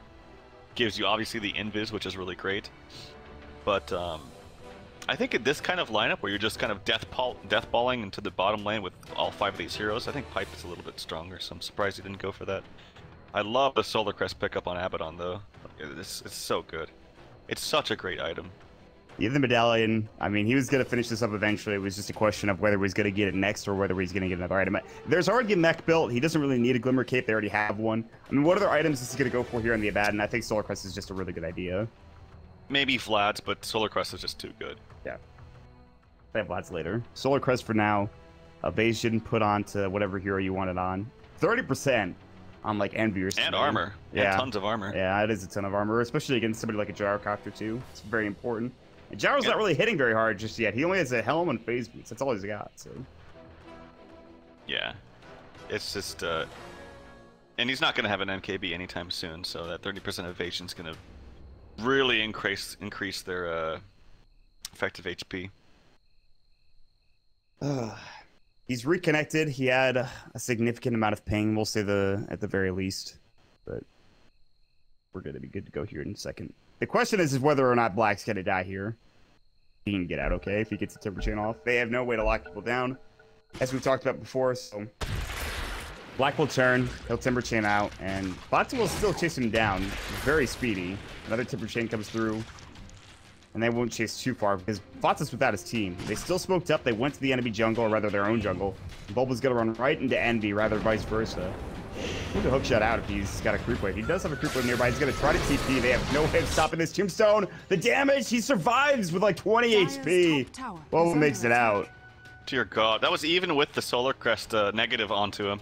Gives you obviously the invis, which is really great. But I think in this kind of lineup where you're just kind of deathballing into the bottom lane with all 5 of these heroes, I think Pipe is a little bit stronger. So I'm surprised he didn't go for that. I love the Solar Crest pickup on Abaddon though. It's so good. It's such a great item. Yeah, the medallion, I mean, he was going to finish this up eventually. It was just a question of whether he's going to get it next or whether he's going to get another item. There's already a mech built. He doesn't really need a Glimmer Cape. They already have one. I mean, what other items is he going to go for here in the Abaddon? I think Solar Crest is just a really good idea. Maybe Vlad's, but Solar Crest is just too good. Yeah. They have Vlad's later. Solar Crest for now. Evasion put on to whatever hero you want it on. 30% on, like, Envy or something. And armor. Yeah. And tons of armor. Yeah, it is a ton of armor, especially against somebody like a Gyrocopter, too. It's very important. And Gyro's not really hitting very hard just yet. He only has a helm and phase boots. That's all he's got, so... Yeah. It's just, and he's not going to have an MKB anytime soon, so that 30% evasion is going to really increase their effective HP. He's reconnected. He had a significant amount of ping, we'll say at the very least. But we're going to be good to go here in a second. The question is whether or not Black's going to die here. He can get out okay if he gets the Timber Chain off. They have no way to lock people down, as we've talked about before, so... Black will turn, he'll Timber Chain out, and Fatsa will still chase him down. Very speedy. Another Timber Chain comes through, and they won't chase too far, because Fatsa's without his team. They still smoked up, they went to the enemy jungle, or rather their own jungle. Bulba's gonna run right into Envy, rather vice versa. Need to hook shot out if he's got a creep wave. He does have a creep wave nearby. He's going to try to TP. They have no hit stopping this Tombstone. The damage, he survives with like 20 HP. Well, makes it out. Dear God, that was even with the Solar Crest negative onto him.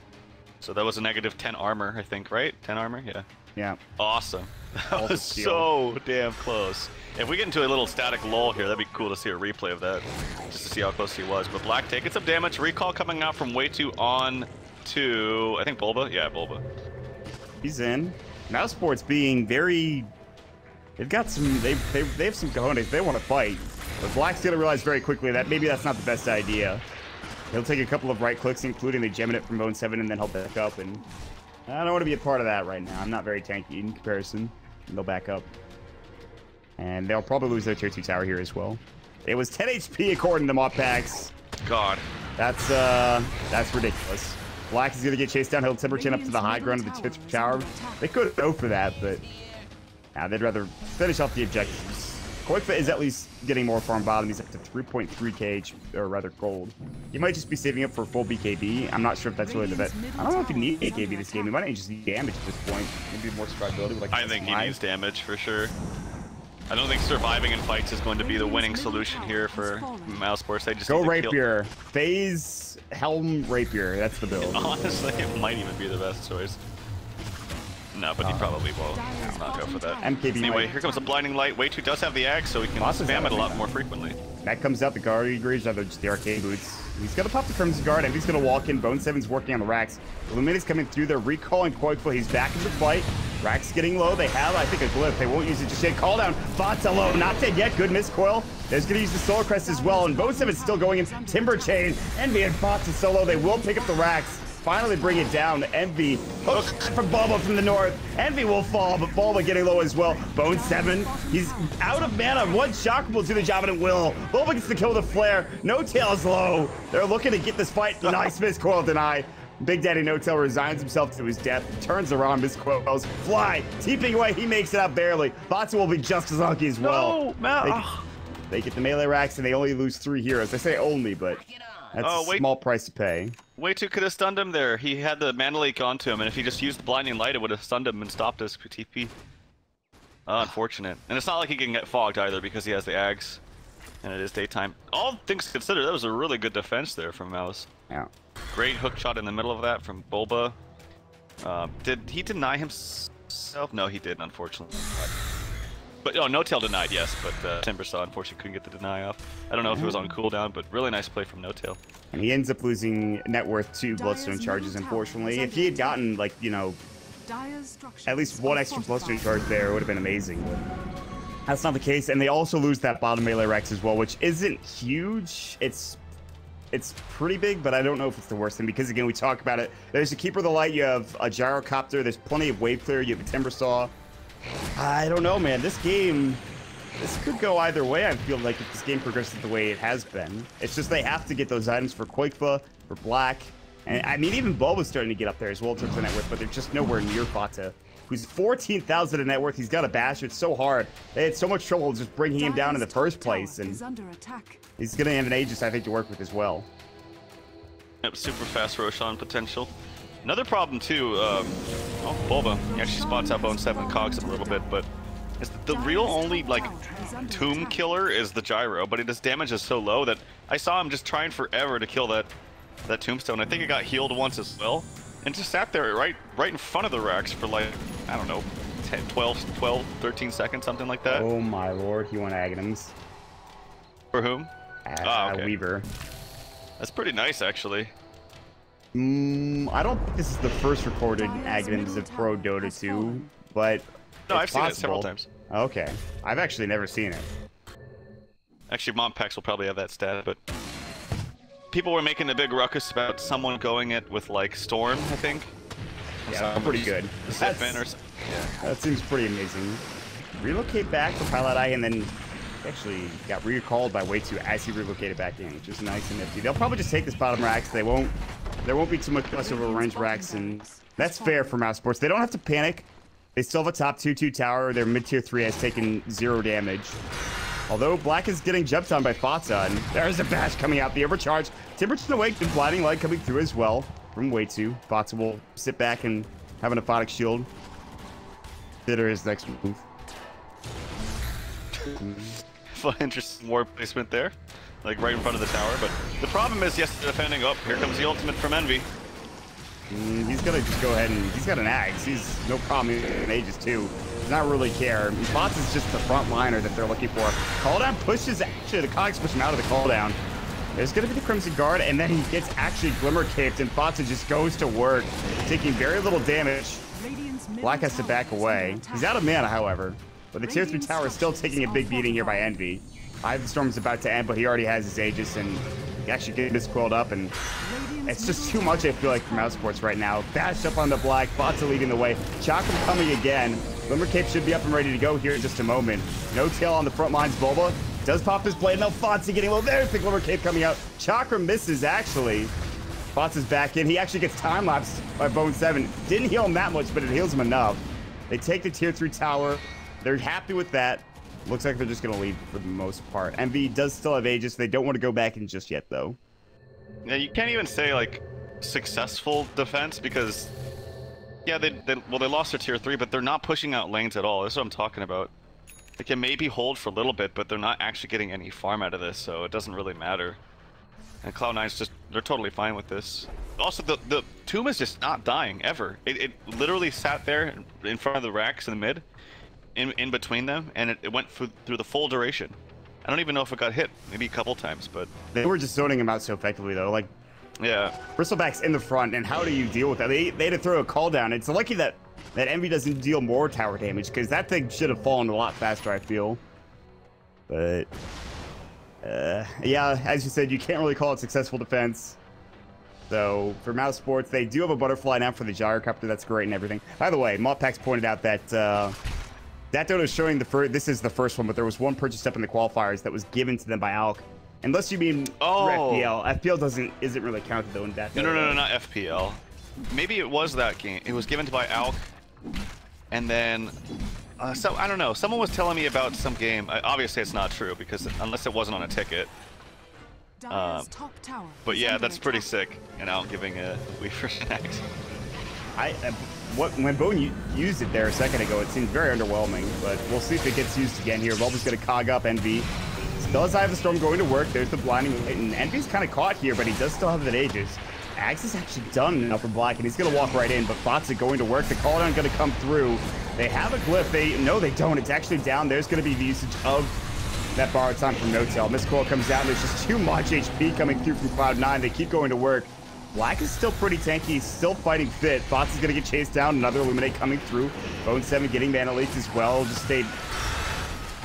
So that was a negative 10 armor, I think, right? 10 armor, yeah. Yeah. Awesome. That was so damn close. If we get into a little static lull here, that'd be cool to see a replay of that, just to see how close he was. But Black taking some damage. Recall coming out from way too on to, I think, Bulba? Yeah, Bulba. He's in. Mousesports being very... They've got some... They have some cojones. They want to fight. But Black's going to realize very quickly that maybe that's not the best idea. He'll take a couple of right clicks, including the Geminate from Bone 7, and then he'll back up. And I don't want to be a part of that right now. I'm not very tanky in comparison. And they'll back up. And they'll probably lose their tier 2 tower here as well. It was 10 HP according to Mod Packs. God. That's ridiculous. Black is going to get chased down. He'll Timber Chain up to the high ground of the tier 2 tower. They could go for that, but they'd rather finish off the objectives. Koifa is at least getting more farm bottom. He's up to 3.3k, or rather gold. He might just be saving up for full BKB. I'm not sure if that's really the best. I don't know if you need BKB this game. He might just need damage at this point. Maybe more survivability. With like I think he needs damage for sure. I don't think surviving in fights is going to be the winning solution here for Mousesports. They just go Rapier. Phase Helm Rapier. That's the build. Honestly, it might even be the best choice. No, but he probably will not go for that. MKB anyway, here comes the Blinding Light. Way2 does have the axe, so he can spam it a lot more frequently. That comes out the guard agrees, rather just the arcane boots. He's gonna pop the Crimson Guard, and he's gonna walk in. Bone 7's working on the racks. Illuminate's coming through. They're recalling Koifa. He's back in the fight. Racks getting low. They have, I think, a glyph. They won't use it just yet. Call down. Fatsa low. Not dead yet. Good miss coil. There's gonna use the Solar Crest as well, and Bone 7's still going in. Timber Chain. Envy and Fatsa solo. They will pick up the racks. Finally bring it down. Envy hooks from Bulba from the north. Envy will fall, but Bulba getting low as well. Bone 7, he's out of mana. One shock will do the job, and it will. Bulba gets to kill the flare. No tails low. They're looking to get this fight. Nice miss coil deny. Big Daddy No-Tail resigns himself to his death, turns around, misquotes, fly, teeping away, he makes it out barely. Batsu will be just as lucky as well. They get the melee racks and they only lose 3 heroes. I say only, but that's a small price to pay. Way2 could have stunned him there. He had the mana leak onto him, and if he just used Blinding Light, it would have stunned him and stopped his TP. Unfortunate. And it's not like he can get fogged either because he has the Ags. And it is daytime. All things considered, that was a really good defense there from Mouz. Yeah. Great hook shot in the middle of that from Bulba. Did he deny himself? No, he didn't, unfortunately. But oh, No-Tail denied, yes, but Timbersaw unfortunately couldn't get the deny off. I don't know if it was on cooldown, but really nice play from No-Tail. And he ends up losing net worth to Bloodstone charges, unfortunately. If he had gotten, like, you know, at least 1 extra Bloodstone charge there, it would have been amazing. But that's not the case, and they also lose that bottom melee Rex as well, which isn't huge. It's pretty big, but I don't know if it's the worst thing, because again, we talk about it. There's a Keeper of the Light, you have a Gyrocopter, there's plenty of Wave Clear, you have a Timbersaw. I don't know, man. This game, this could go either way, I feel like, if this game progresses the way it has been. It's just they have to get those items for Quakefa, for Black, and I mean, even Bulba's starting to get up there as well in terms of net worth, but they're just nowhere near Fata, who's 14,000 in net worth. He's got a Basher. It's so hard. They had so much trouble just bringing him down in the first place, and he's going to have an Aegis, I think, to work with as well. Yep, super fast Roshan potential. Another problem too, Bulba, he actually spots out Bone 7 cogs a little bit, but is the real only, like, tomb killer is the Gyro, but his damage is so low that I saw him just trying forever to kill that tombstone. I think it got healed once as well, and just sat there right in front of the racks for, like, I don't know, 10, 12, 13 seconds, something like that. Oh my lord, he won Aghanims. For whom? Okay. Weaver. That's pretty nice, actually. I don't think this is the first recorded Aghanims of Pro Dota 2, but no, I've seen it several times. Okay, I've actually never seen it. Actually, Mompax will probably have that stat, but people were making a big ruckus about someone going it with, like, Storm, I think. Yeah, pretty good. That seems pretty amazing. Relocate back for Pilot Eye, and then actually got recalled by Way2 as he relocated back in, which is nice and nifty. They'll probably just take this bottom racks. There won't be too much over range racks, and that's fair for Mousesports. They don't have to panic. They still have a top 2-2 tower. Their mid-tier 3 has taken 0 damage. Although Black is getting jumped on by Fatsa, and there's a bash coming out. The overcharge. Timberton awake, the Blinding Light coming through as well from Way2. Fatsa will sit back and have an Aphotic Shield. Consider his next move. Interesting war placement there, like right in front of the tower. But the problem is, yes, they're defending. Oh, here comes the ultimate from Envy. He's gonna just go ahead and he's got an Axe. He's no problem in Aegis too. Does not really care. Bots is just the front liner that they're looking for. Calldown pushes, actually the cogs push him out of the calldown. There's gonna be the Crimson Guard, and then he gets actually Glimmer Caped, and Fatsa just goes to work, taking very little damage. Black has to back away. He's out of mana, however. But the tier 3 tower is still taking a big beating here by Envy. Ivan Storm's about to end, but he already has his Aegis, and he actually gets misquilled up, and it's just too much, I feel like, for Mousesports right now. Bashed up on the Black, Fatsa leading the way. Chakram coming again. Glimmer Cape should be up and ready to go here in just a moment. No-Tail on the front lines. Bulba does pop his blade. Now Fatsa getting low. There's the Glimmer Cape coming out. Chakram misses, actually. Fatsa's back in. He actually gets time-lapsed by Bone 7. Didn't heal him that much, but it heals him enough. They take the tier 3 tower. They're happy with that. Looks like they're just going to leave for the most part. Envy does still have Aegis. They don't want to go back in just yet, though. Yeah, you can't even say, like, successful defense, because, yeah, they lost their tier 3, but they're not pushing out lanes at all. That's what I'm talking about. They can maybe hold for a little bit, but they're not actually getting any farm out of this, so it doesn't really matter. And Cloud9's just, they're totally fine with this. Also, the tomb is just not dying, ever. It literally sat there in front of the racks in the mid, in between them, and it went through the full duration. I don't even know if it got hit, maybe a couple times, but... They were just zoning him out so effectively, though. Like, yeah. Bristleback's in the front, and how do you deal with that? They had to throw a call down. It's lucky that Envy doesn't deal more tower damage, because that thing should have fallen a lot faster, I feel. But... yeah, as you said, you can't really call it successful defense. So, for Mousesports, they do have a butterfly now for the Gyrocopter. That's great and everything. By the way, Mopax pointed out that that Dota is showing this is the first one, but there was one purchased up in the qualifiers that was given to them by Alk. Unless you mean FPL. FPL isn't really counted though in that. No, not FPL. maybe it was that game. It was given to by Alk, and then so I don't know. Someone was telling me about some game. Obviously, it's not true because unless it wasn't on a ticket. But yeah, that's pretty sick. And Alk giving a Weaver snacks. When Bone used it there a second ago, it seemed very underwhelming. But we'll see if it gets used again here. Bulba's going to cog up Envy. Does Eye of the Storm going to work? There's the blinding light, and Envy's kind of caught here, but he does still have the Aegis. Axe is actually done enough for Black, and he's going to walk right in, but Fatsa going to work. The cooldown going to come through. They have a glyph. No, they don't. It's actually down. There's going to be the usage of that borrowed time from No-Tail. Miss Coil comes down. There's just too much HP coming through from Cloud9. They keep going to work. Black is still pretty tanky. He's still fighting fit. Fatsa's going to get chased down. Another Illuminate coming through. Bone 7 getting Mana Leaks as well. Just stayed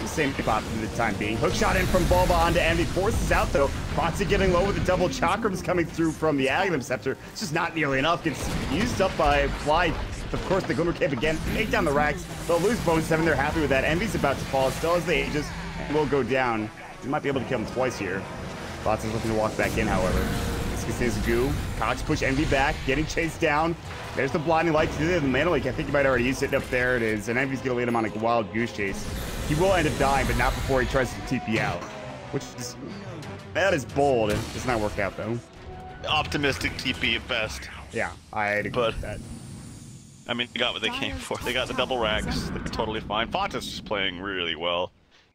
the same spot for the time being. Hook shot in from Bulba onto Envy. Forces out though. Fatsa getting low with the double chakrams coming through from the Aghanim Scepter. It's just not nearly enough. Gets used up by Fly. Of course, the Glimmer Cape again. Take down the racks. They'll lose Bone 7. They're happy with that. Envy's about to fall. Still has the Aegis. And will go down. He might be able to kill him twice here. Fatsa's looking to walk back in, however. This is Goo. Cox push Envy back. Getting chased down. There's the blinding light to the Mana Leak. I think you might already use it. Up there it is. And Envy's going to lead him on a wild goose chase. He will end up dying, but not before he tries to TP out. Which is... that is bold. It does not work out, though. Optimistic TP at best. Yeah, I'd agree with that. I mean, they got what they came for. They got the double rags. They're totally fine. Fatsa's just playing really well.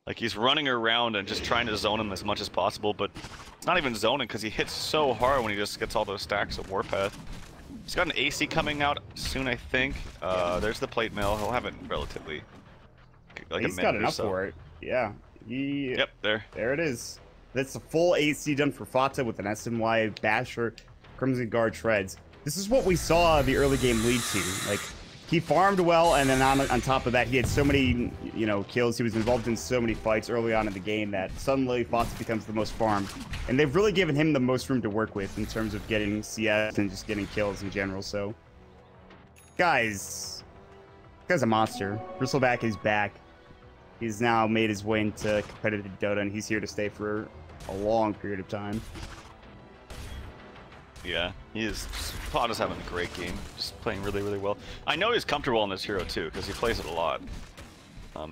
Like, he's running around and just trying to zone him as much as possible, but it's not even zoning because he hits so hard when he just gets all those stacks of Warpath. He's got an AC coming out soon, I think. There's the plate mail. He'll have it relatively... like he's got enough for it. Yeah. Yep, there. There it is. That's the full AC done for Fatsa with an SMY, Basher, Crimson Guard, Shreds. This is what we saw the early game lead to. Like, he farmed well, and then on top of that, he had so many, you know, kills. He was involved in so many fights early on in the game that suddenly Fatsa becomes the most farmed. And they've really given him the most room to work with in terms of getting CS and just getting kills in general. So, guys, this guy's a monster. Bristleback is back. He's now made his way into competitive Dota, and he's here to stay for a long period of time. Yeah, he is. Pod is having a great game. Just playing really, really well. I know he's comfortable on this hero too, because he plays it a lot.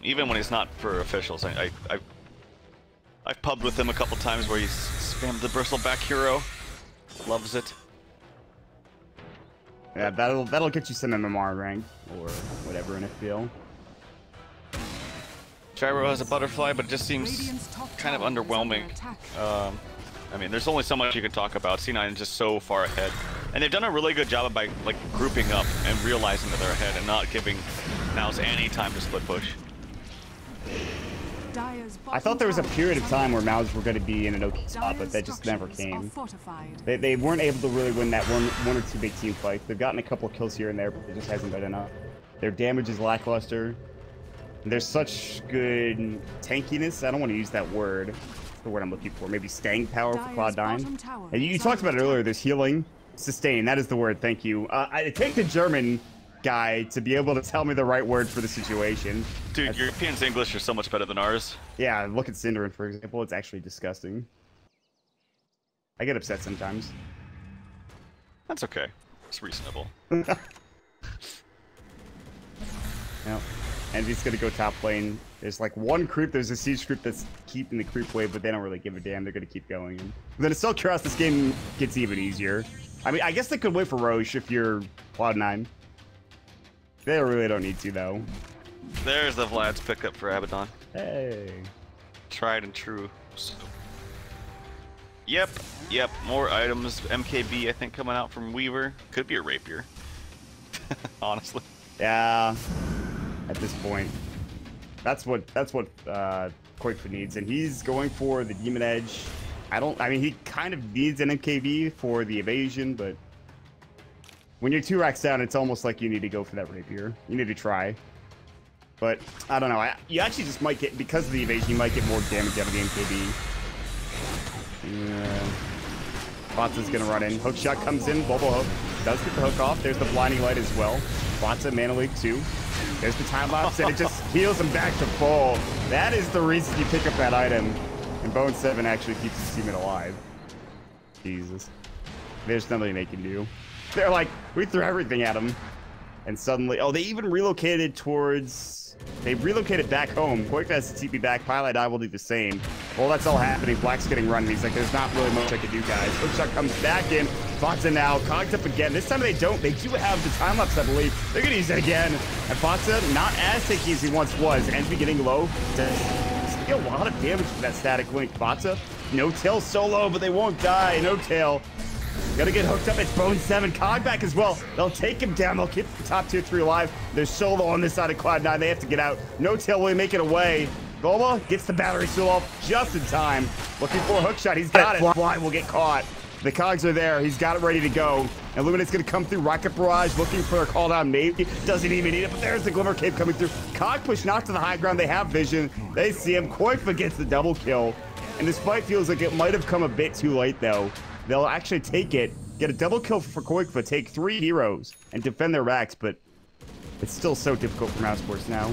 Even when he's not for officials. I've pubbed with him a couple times where he's spammed the Bristleback hero. Loves it. Yeah, that'll get you some MMR rank or whatever in FPL. Gyro has a butterfly, but it just seems kind of underwhelming. I mean, there's only so much you can talk about. C9 is just so far ahead. And they've done a really good job of like grouping up and realizing that they're ahead and not giving Mouse any time to split push. I thought there was a period of time where Mouse were going to be in an okay spot, but that just never came. They weren't able to really win that one or two big team fights. They've gotten a couple of kills here and there, but it just hasn't been enough. Their damage is lackluster. There's such good tankiness. I don't want to use that word. That's the word I'm looking for. Maybe staying power for Cloud9. And you talked about it earlier. There's healing, sustain. That is the word. Thank you. I take the German guy to be able to tell me the right word for the situation. Dude, Europeans' English are so much better than ours. Yeah, look at Cinderin, for example. It's actually disgusting. I get upset sometimes. That's okay. It's reasonable. Yep. Envy's gonna go top lane. There's like one creep. There's a siege creep that's keeping the creep wave, but they don't really give a damn. They're gonna keep going. And then it's still curious. This game gets even easier. I mean, I guess they could wait for Roche if you're Cloud9. They really don't need to, though. There's the Vlad's pickup for Abaddon. Hey. Tried and true. So. Yep. More items. MKB, I think, coming out from Weaver. Could be a rapier. Honestly. Yeah. At this point, that's what Koifu needs, and he's going for the Demon Edge. I mean, he kind of needs an MKB for the evasion, but when you're 2 racks down, it's almost like you need to go for that rapier. You need to try. But I don't know. You actually just might get, because of the evasion, you might get more damage out of the MKB. Yeah. Fatsa's gonna run in. Hook shot comes in. Bobo hook does get the hook off. There's the blinding light as well. Fatsa Mana Leak 2. There's the time lapse, and it just heals him back to full. That is the reason you pick up that item. And Bone 7 actually keeps his teammate alive. Jesus. There's nothing they can do. They're like, we threw everything at them. And suddenly, oh, they even relocated towards, they relocated back home. Quick has to TP back. Pilot I will do the same. Well, that's all happening. Black's getting run. He's like, there's not really much I can do, guys. Hookshot comes back in. Fatsa now, cogged up again. This time they don't. They do have the time lapse, I believe. They're going to use it again. And Fatsa, not as tanky as he once was. Envy getting low. Does a lot of damage to that static link. Fatsa, no tail solo, but they won't die. No tail. Gotta get hooked up. It's Bone 7. Cog back as well. They'll take him down. They'll keep the top tier 3 alive. There's solo on this side of Cloud9. They have to get out. No tail will make it away. Golba gets the battery seal off just in time. Looking for a hook shot. He's got it. Fly will get caught. The cogs are there. He's got it ready to go. And Illuminate's going to come through. Rocket Barrage looking for a call down. Maybe doesn't even need it. But there's the Glimmer Cape coming through. Cog push knocked to the high ground. They have vision. They see him. Koifa gets the double kill. And this fight feels like it might have come a bit too late, though. They'll actually take it. Get a double kill for Koifa. Take 3 heroes and defend their racks. But it's still so difficult for Mousesports now.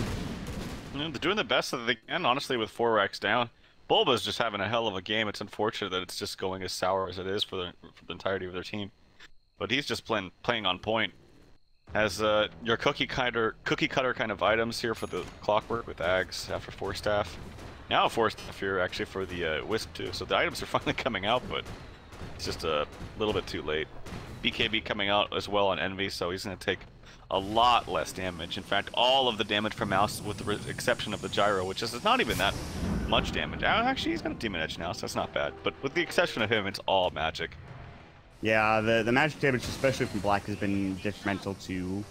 They're doing the best that they can, honestly, with 4 racks down. Bulba's just having a hell of a game. It's unfortunate that it's just going as sour as it is for the entirety of their team. But he's just playing on point. Has your cookie cutter kind of items here for the Clockwork with Ags after 4 staff. Now 4 staff here actually for the Wisp too. So the items are finally coming out, but it's just a little bit too late. BKB coming out as well on Envy, so he's going to take a lot less damage. In fact, all of the damage from Mouse, with the exception of the gyro, which is not even that much damage. Actually, he's got a Demon Edge now, so that's not bad. But with the exception of him, it's all magic. Yeah, the magic damage, especially from Black, has been detrimental to,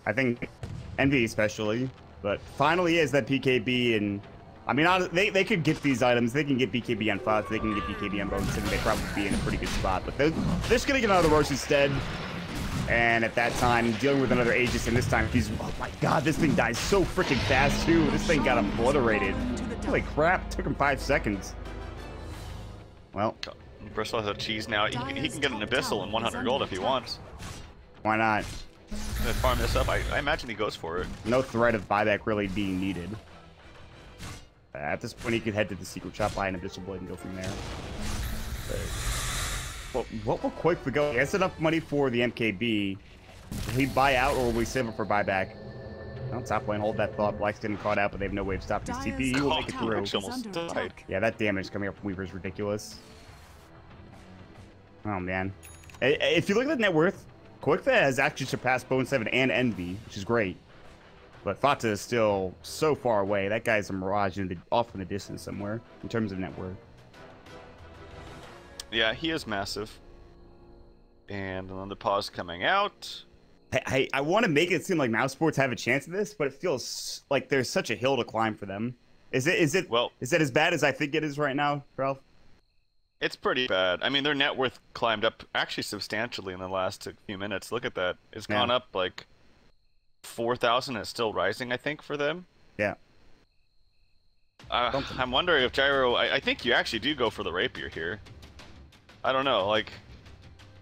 I think, Envy especially. But finally is that PKB, and I mean, they could get these items. They can get BKB on Fox, they can get BKB on Bones, and they'd probably be in a pretty good spot. But they're just going to get another Roche instead. And at that time, dealing with another Aegis, and this time he's, oh my god, this thing dies so freaking fast too. This thing got obliterated. Holy crap, took him 5 seconds. Well, Bristol has a cheese now. He can get an Abyssal and 100 gold if he wants. Why not? Farm this up, I imagine he goes for it. No threat of buyback really being needed. At this point, he could head to the secret shop, buy an Abyssal Blade, and go from there. But what will Quick go? He has enough money for the MKB. Will he buy out, or will we save it for buyback? Well, top lane, hold that thought. Black's getting caught out, but they have no way of stopping his TP. He will make it through. Almost died. Yeah, that damage coming up from Weaver is ridiculous. Oh, man. If you look at the net worth, Quick has actually surpassed Bone 7 and Envy, which is great. But Fata is still so far away. That guy's a mirage off in the distance somewhere in terms of net worth. Yeah, he is massive. And another pause coming out. I want to make it seem like Mousesports have a chance of this, but it feels like there's such a hill to climb for them. Is it as bad as I think it is right now, Ralph? It's pretty bad. I mean, their net worth climbed up actually substantially in the last few minutes. Look at that. It's gone up like 4,000. It's still rising, I think, for them. Yeah. I'm wondering if Gyro... I think you actually do go for the Rapier here. I don't know, like...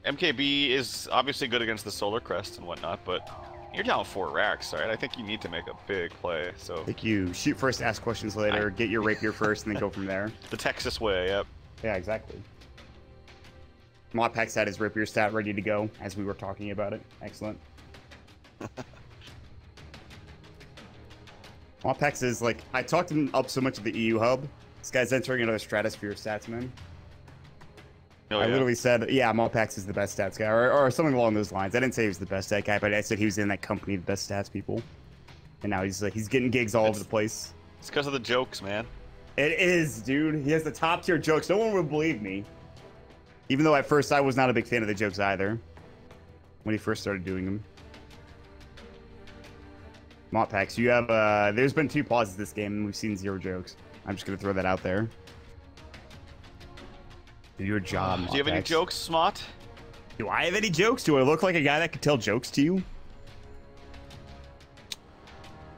MKB is obviously good against the Solar Crest and whatnot, but you're down 4 racks, right? I think you need to make a big play, so... I think you shoot first, ask questions later, get your Rapier first, and then go from there. The Texas way, yep. Yeah, exactly. Modpack's had his Rapier stat ready to go, as we were talking about it. Excellent. Modpack's is like, I talked him up so much at the EU hub. This guy's entering another stratosphere of stats, man. Oh, I literally said, yeah, Malpax is the best stats guy, or something along those lines. I didn't say he was the best stat guy, but I said he was in that company, the best stats people. And now he's getting gigs all over the place. It's because of the jokes, man. It is, dude. He has the top tier jokes. No one would believe me. Even though at first I was not a big fan of the jokes either. When he first started doing them. Malpax, you have, there's been 2 pauses this game, and we've seen 0 jokes. I'm just going to throw that out there. Do your job, Do you have any jokes, Smot? Do I have any jokes? Do I look like a guy that could tell jokes to you?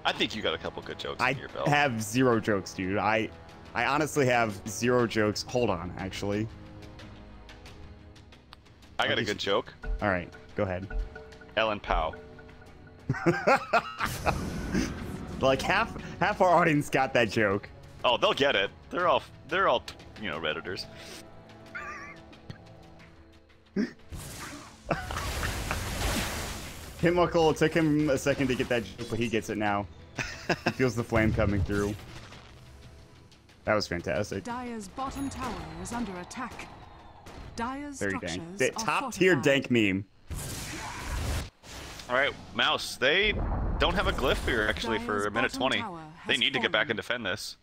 I think you got a couple good jokes in your belt. I have 0 jokes, dude. I honestly have 0 jokes. Hold on, actually. I got a good joke. All right, go ahead. Ellen Pao. Like half our audience got that joke. Oh, they'll get it. They're all Redditors. Chemical, it took him a second to get that joke, but he gets it now. He feels the flame coming through. That was fantastic. Dire's bottom tower is under attack. Dire's Very structures dank. are Top tier fortified. dank meme. All right, Mouse. They don't have a glyph here actually for Dire's a minute bottom 20. tower They has need to get back fallen. and defend this.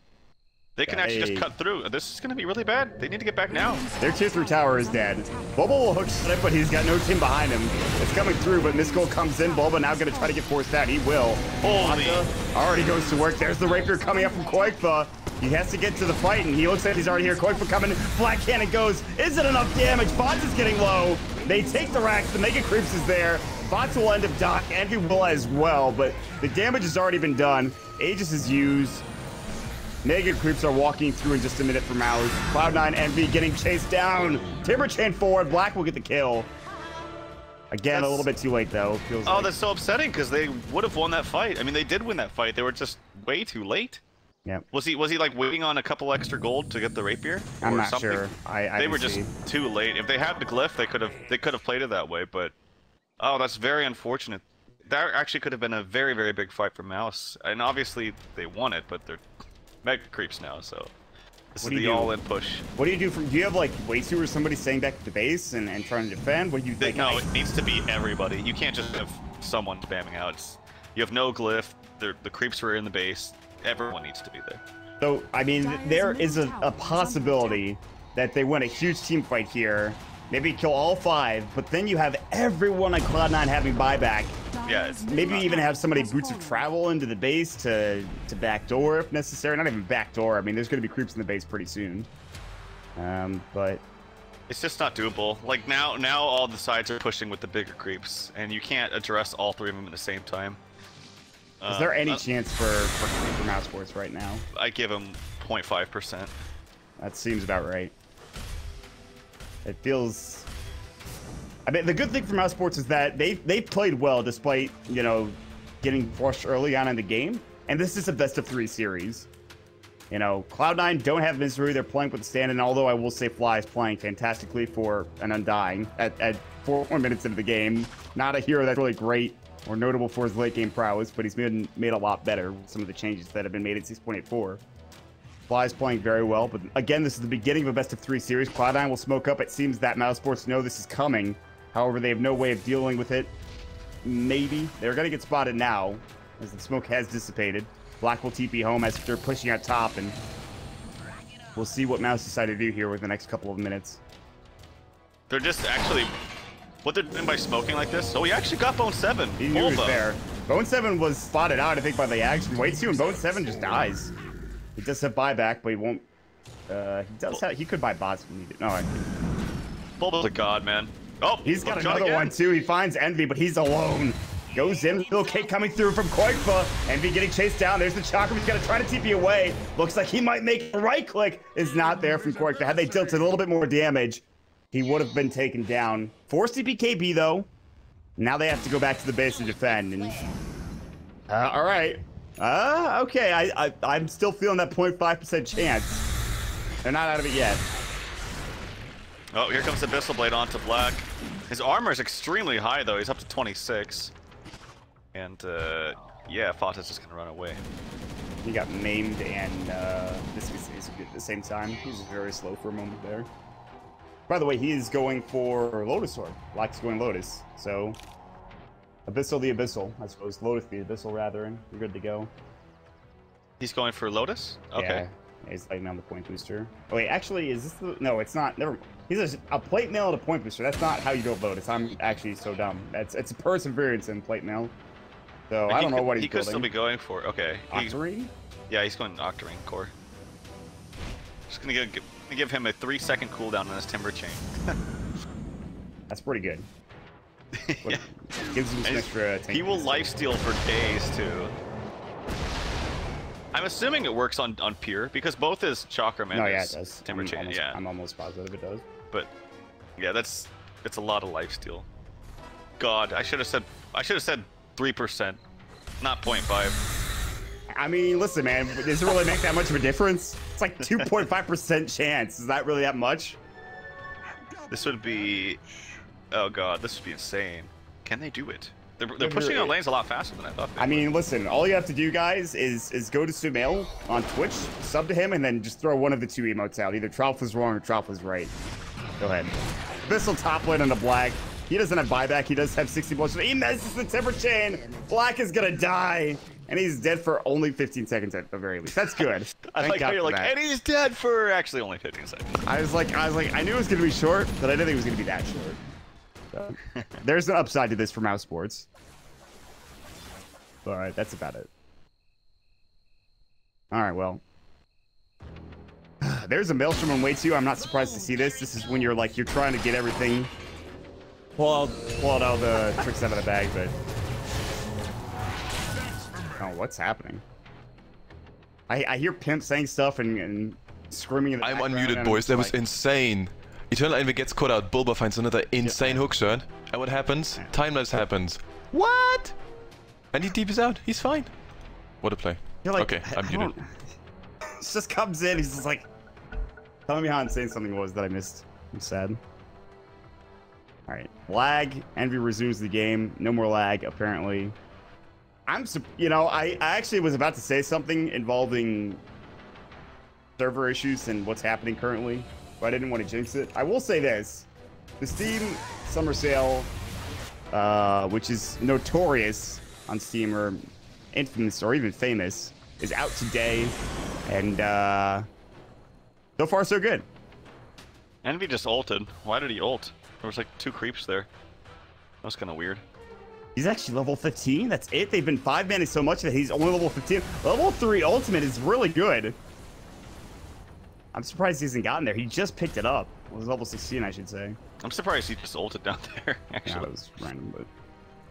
They can actually just cut through. This is going to be really bad. They need to get back now. Their tier 3 tower is dead. Bulba will hook shot it, but he's got no team behind him. It's coming through, but Mystical comes in. Bulba now going to try to get forced out. He will. Holy. Already goes to work. There's the Rapier coming up from Koikfa. He has to get to the fight, and he looks like he's already here. Koikfa coming. Black Cannon goes. Isn't enough damage. Bots is getting low. They take the racks. The Mega Creeps is there. Bots will end up dock. Envy will as well, but the damage has already been done. Aegis is used. Mega Creeps are walking through in just a minute for Mouz. Cloud9 Envy getting chased down. Timber chain forward. Black will get the kill. Again, a little bit too late though. Feels like. That's so upsetting because they would have won that fight. I mean, they did win that fight. They were just way too late. Yeah. Was he like waiting on a couple extra gold to get the rapier? I'm or not something? sure. I they were didn't just see. too late. If they had the glyph, they could have played it that way. But oh, that's very unfortunate. That actually could have been a very, very big fight for Mouse. And obviously they won it, but they're Mega Creeps now, so this is the all-in push. What do you do? Do you have like Waitsu or somebody staying back at the base and trying to defend? What do you think? No, it needs to be everybody. You can't just have someone spamming out. You have no glyph. The creeps were in the base. Everyone needs to be there. So, I mean, there is a possibility that they win a huge team fight here. Maybe kill all 5, but then you have everyone on Cloud9 having buyback. Yeah, Maybe even have somebody Boots of Travel into the base to backdoor if necessary. Not even backdoor. I mean, there's going to be creeps in the base pretty soon. But it's just not doable. Like now all the sides are pushing with the bigger creeps, and you can't address all 3 of them at the same time. is there any chance for Mousesports right now? I give them 0.5%. That seems about right. It feels. I mean, the good thing for Mousesports is that they've played well despite, you know, getting flushed early on in the game. And this is a best of 3 series. You know, Cloud9 don't have Misery. They're playing with the stand. And although I will say Fly is playing fantastically for an Undying at 4 minutes into the game. Not a hero that's really great or notable for his late game prowess, but he's been made a lot better with some of the changes that have been made at 6.84. Fly is playing very well, but again, this is the beginning of a best of 3 series. Cloud9 will smoke up. It seems that Mousesports know this is coming. However, they have no way of dealing with it. Maybe. They're going to get spotted now, as the smoke has dissipated. Black will TP home as they're pushing out top, and we'll see what Mouse decide to do here with the next couple of minutes. They're just actually... What they're doing by smoking like this? Oh, he actually got Bone 7. He knew he was there. Bone 7 was spotted out, I think, by the action. Waitsu, and Bone 7 just dies. He does have buyback, but he won't... he could buy bots if he needed. No, I think. Bulba's a god, man. Oh, he's got another one, too. He finds Envy, but he's alone. Goes in. Little Cake coming through from Koikfa. Envy getting chased down. There's the Chakra. He's got to try to TP away. Looks like he might make a right click. Is not there from Koikfa. Had they tilted a little bit more damage, he would have been taken down. Forced TPKB, though. Now they have to go back to the base to defend. And all right. Okay. I'm still feeling that 0.5% chance. They're not out of it yet. Oh, here comes the Abyssal Blade onto Black. His armor is extremely high, though. He's up to 26. And, yeah, Fata's just gonna run away. He got maimed and this is at the same time. He was very slow for a moment there. By the way, he is going for Lotus Sword. Black's going Lotus. So, Abyssal the Abyssal, I suppose. Lotus the Abyssal, rather, and you're good to go. He's going for Lotus? Okay. Yeah, he's lighting on the point booster. Oh, wait, actually, is this the... No, it's not. Never. He's a plate mail and a point booster. That's not how you build Lotus. I'm actually so dumb. It's a perseverance in plate mail. So, I don't know what he's building. He could still be going for... Okay. Octarine? Yeah, he's going Octarine Core. Just gonna give him a 3-second cooldown on his Timber Chain. That's pretty good. Yeah. Gives him some extra tank. He will lifesteal for days, too. I'm assuming it works on Pure, because both his Chakra Man it does. Timber Chain, yeah. I'm almost positive it does. But, yeah, it's a lot of lifesteal. God, I should have said 3%, not 0.5. I mean, listen, man, does it really make that much of a difference? It's like 2.5% chance. Is that really that much? This would be... Oh god, this would be insane. Can they do it? They're pushing out lanes a lot faster than I thought. I mean, listen, all you have to do, guys, is go to Sumail on Twitch, sub to him, and then just throw one of the two emotes out. Either Trough was wrong or Trough was right. Go ahead. Abyssal top lane on the Black. He doesn't have buyback. He does have 60 bullets. He misses the Timber Chain. Black is gonna die, and he's dead for only 15 seconds at the very least. That's good. I like how you're like, and he's dead for actually only 15 seconds. I was like, I knew it was gonna be short, but I didn't think it was gonna be that short. So, there's an upside to this for Mousesports. But that's about it. Alright, well. There's a Maelstrom on way 2. I'm not surprised to see this. This is when you're like, you're trying to get everything. Pull out all the tricks out of the bag, but. Oh, what's happening? I hear Pimp saying stuff and screaming in the background. I'm unmuted, boys. That was insane. Eternal Envy gets caught out. Bulba finds another insane hookshot. And what happens? Timelapse happens. What? And he deeps out. He's fine. What a play. Like, okay, I'm muted. He just comes in. He's just like, telling me how insane something was that I missed. I'm sad. All right, lag. Envy resumes the game. No more lag, apparently. You know, I actually was about to say something involving server issues and what's happening currently, but I didn't want to jinx it. I will say this: the Steam Summer Sale, which is notorious on Steam, or infamous, or even famous, is out today, and so far so good. Envy just ulted. Why did he ult? There was like 2 creeps there. That was kind of weird. He's actually level 15. That's it. They've been 5-manning so much that he's only level 15. Level 3 ultimate is really good. I'm surprised he hasn't gotten there. He just picked it up. Well, it was level 16, I should say. I'm surprised he just ulted down there. Actually, yeah, that was random, but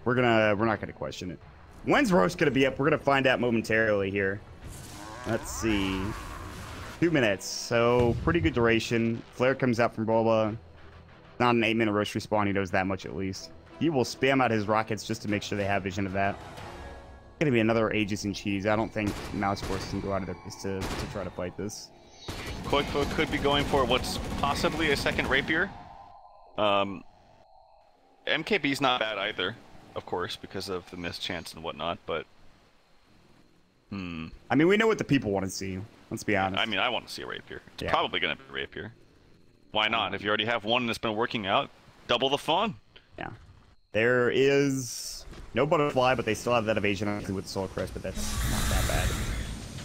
we're not gonna question it. When's Roche gonna be up? We're gonna find out momentarily here. Let's see. 2 minutes, so pretty good duration. Flare comes out from Boba. Not an 8-minute Roche respawn. He knows that much at least. He will spam out his rockets just to make sure they have vision of that. It's gonna be another Aegis and Cheese. I don't think Mousesports can go out of their place to try to fight this. Koikfo could be going for what's possibly a second Rapier. MKB's not bad either, of course, because of the missed chance and whatnot, but... I mean, we know what the people want to see. Let's be honest. I mean, I want to see a Rapier. It's probably going to be a Rapier. Why not? If you already have one that's been working out, double the fun. Yeah. There is no butterfly, but they still have that evasion with the Soul Crest, but that's not that bad.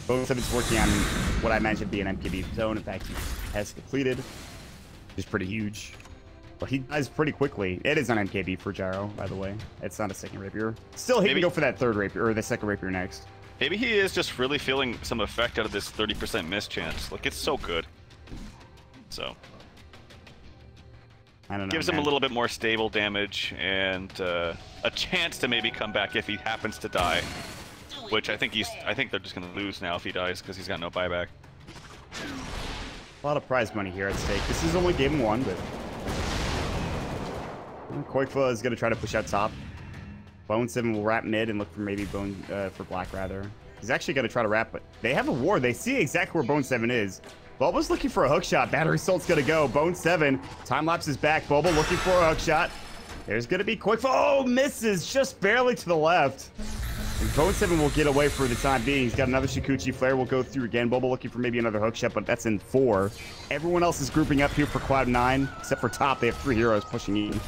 Both of it's working on what I imagine to be an MKB zone. In fact, he has completed, which is pretty huge. But he dies pretty quickly. It is an MKB for Gyro, by the way. It's not a second Rapier. Still, he can go for that third Rapier, or the second Rapier next. Maybe he is just really feeling some effect out of this 30% miss chance. Like, it's so good. So... I don't know, gives him a little bit more stable damage and a chance to maybe come back if he happens to die, which I think they're just gonna lose now if he dies because he's got no buyback. A lot of prize money here at stake. This is only game 1, but Koikfa is gonna try to push out top. Bone 7 will wrap mid and look for maybe Bone for Black rather. He's actually gonna try to wrap, but they have a ward. They see exactly where Bone 7 is. Bulba's looking for a hookshot. Battery Salt's gonna go. Bone 7. Time lapse is back. Bulba looking for a hookshot. There's gonna be quick. Oh, misses just barely to the left. And Bone 7 will get away for the time being. He's got another Shikuchi. Flare will go through again. Bulba looking for maybe another hookshot, but that's in 4. Everyone else is grouping up here for Cloud9, except for top. They have 3 heroes pushing in.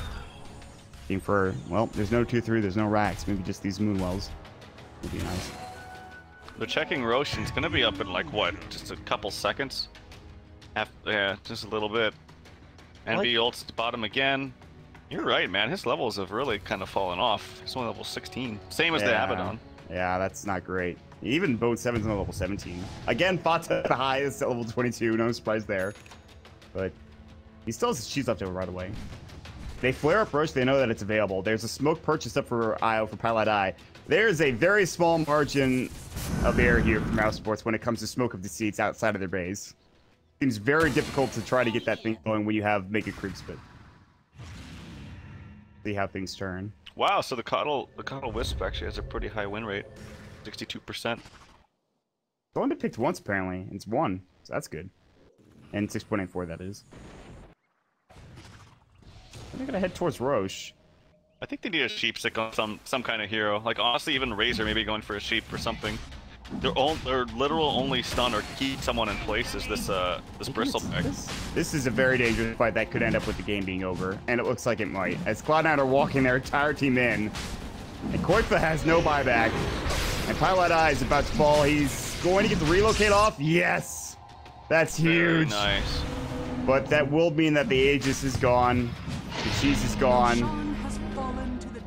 Looking for, well, there's no 2-3. There's no racks. Maybe just these Moonwells. Would be nice. They're checking Roshan. It's gonna be up in like what? Just a couple seconds. Yeah, just a little bit. Envy ults to bottom again. You're right, man. His levels have really kind of fallen off. He's only level 16. Same as the Abaddon. Yeah, that's not great. Even Bone 7's on level 17. Again, Fata the highest at level 22. No surprise there. But he still has his cheese left over right away. They flare up Roche. They know that it's available. There's a smoke purchased up for IO for Pilot Eye. There's a very small margin of error here for Mousesports when it comes to smoke of deceits outside of their base. Seems very difficult to try to get that thing going when you have Mega Creeps, but see how things turn. Wow, so the Coddle Wisp actually has a pretty high win rate, 62%. It's only been picked once apparently. It's 1, so that's good. And 6.84 that is. They're gonna head towards Roche. I think they need a sheep stick on some kind of hero. Like honestly, even Razor maybe going for a sheep or something. Their literal only stun or keep someone in place is this bristleback. This is a very dangerous fight that could end up with the game being over, and it looks like it might. As Cloud9 are walking their entire team in, and Koifa has no buyback, and Pilot Eye is about to fall. He's going to get the relocate off. Yes, that's huge. Very nice. But that will mean that the Aegis is gone, the cheese is gone.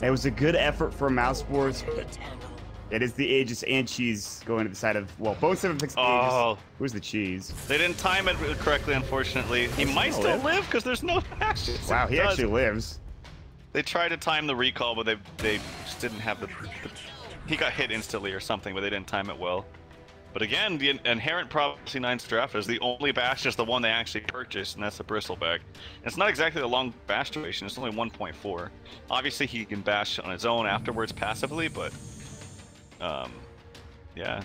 It was a good effort for Mousesports. It is the Aegis and cheese going to the side of, well, both of them picks the Aegis. Who's the cheese? They didn't time it correctly, unfortunately. He might still live because there's no ashes. Wow, he actually lives. They tried to time the recall, but they just didn't have the... He got hit instantly or something, but they didn't time it well. But again, the inherent problem of C9's draft is the only bash is the one they actually purchased, and that's the bristleback. It's not exactly a long bash duration, it's only 1.4. Obviously, he can bash on his own afterwards passively, but... yeah.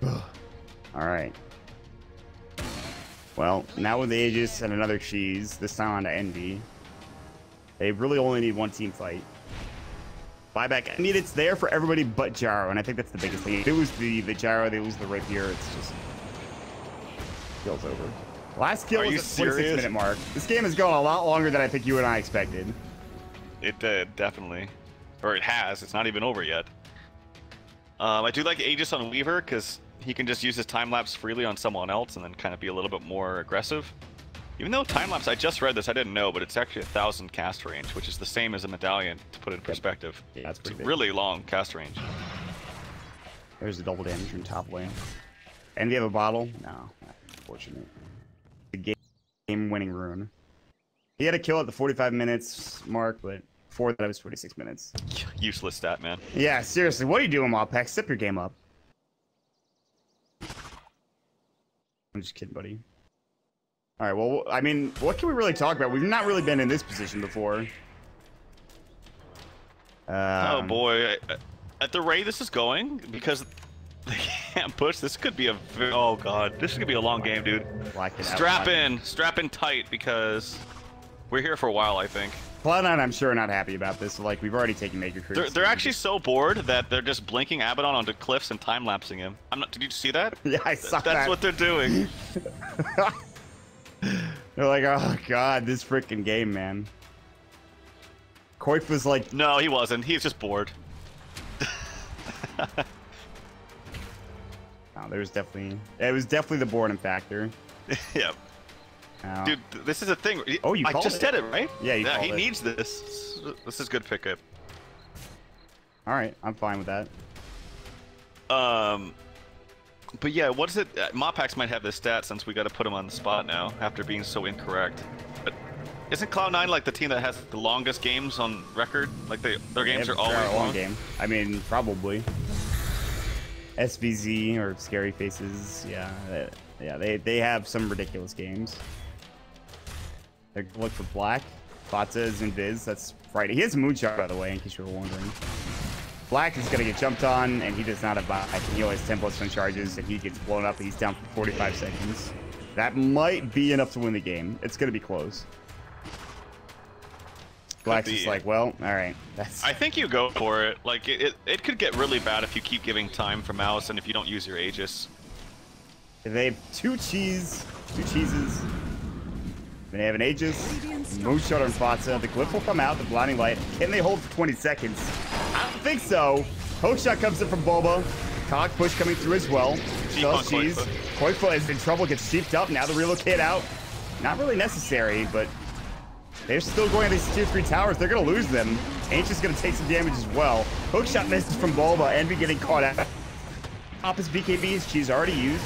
All right. Well, now with the Aegis and another cheese, this time on to Envy. They really only need one team fight. Buyback. I mean, it's there for everybody but Gyro, and I think that's the biggest thing. If they lose the Gyro, they lose the Rapier, it's just... Kill's over. Last kill was at the 46-minute mark. This game has gone a lot longer than I think you and I expected. It did, definitely. Or it has. It's not even over yet. I do like Aegis on Weaver because he can just use his time-lapse freely on someone else and then kind of be a little bit more aggressive. Even though time-lapse, I just read this, I didn't know, but it's actually 1,000 cast range, which is the same as a medallion, to put it in perspective. Yeah, that's pretty big. Really long cast range. There's the double damage from top lane. And we have a bottle? No, unfortunate. The game-winning rune. He had a kill at the 45 minutes mark, but before that it was 26 minutes. Useless stat, man. Yeah, seriously, what are you doing, Mopex? Step your game up. I'm just kidding, buddy. All right, well, I mean, what can we really talk about? We've not really been in this position before. Oh boy, at the rate this is going, because they can't push, this could be a oh god, this could be a long game, dude. Strap in tight, because we're here for a while, I think. Cloud9, I'm sure, not happy about this. Like, we've already taken major creeps. They're actually so bored that they're just blinking Abaddon onto cliffs and time-lapsing him. Did you see that? Yeah, I saw that. That's what they're doing. They're like, oh god, this freaking game, man. Koif was like... No, he wasn't. He was just bored. No, there was definitely... It was definitely the boredom factor. Yep. Dude, this is a thing. Oh, you I just said it, right? Yeah, you called he it. needs this. This is good pickup. Alright, I'm fine with that. But yeah, what is it? Mopax might have this stat since we got to put him on the spot now after being so incorrect. But isn't Cloud9 like the team that has the longest games on record? Like their games are always long. Game. I mean, probably. SVZ or Scary Faces, yeah, they have some ridiculous games. They're gonna look for Black. Fatsa is in Viz. That's Friday. He has a Moonshot, by the way, in case you were wondering. Black is gonna get jumped on, and he does not have buy. He only has 10+1 charges, and he gets blown up, and he's down for 45 seconds. That might be enough to win the game. It's gonna be close. Black's just like, well, all right. I think you go for it. Like, it could get really bad if you keep giving time for Mouse and if you don't use your Aegis. They have two cheeses. They have an Aegis, Moonshot and Fatsa. The Glyph will come out, the Blinding Light. Can they hold for 20 seconds? I don't think so. Hookshot comes in from Boba. Cog push coming through as well. Sells cheese. Koifa is in trouble, gets sheeped up. Now the relocate out. Not really necessary, but they're still going at these tier 3 towers. They're going to lose them. Ancient's going to take some damage as well. Hookshot misses from Bulba. Envy getting caught out. Opus BKB, his cheese already used.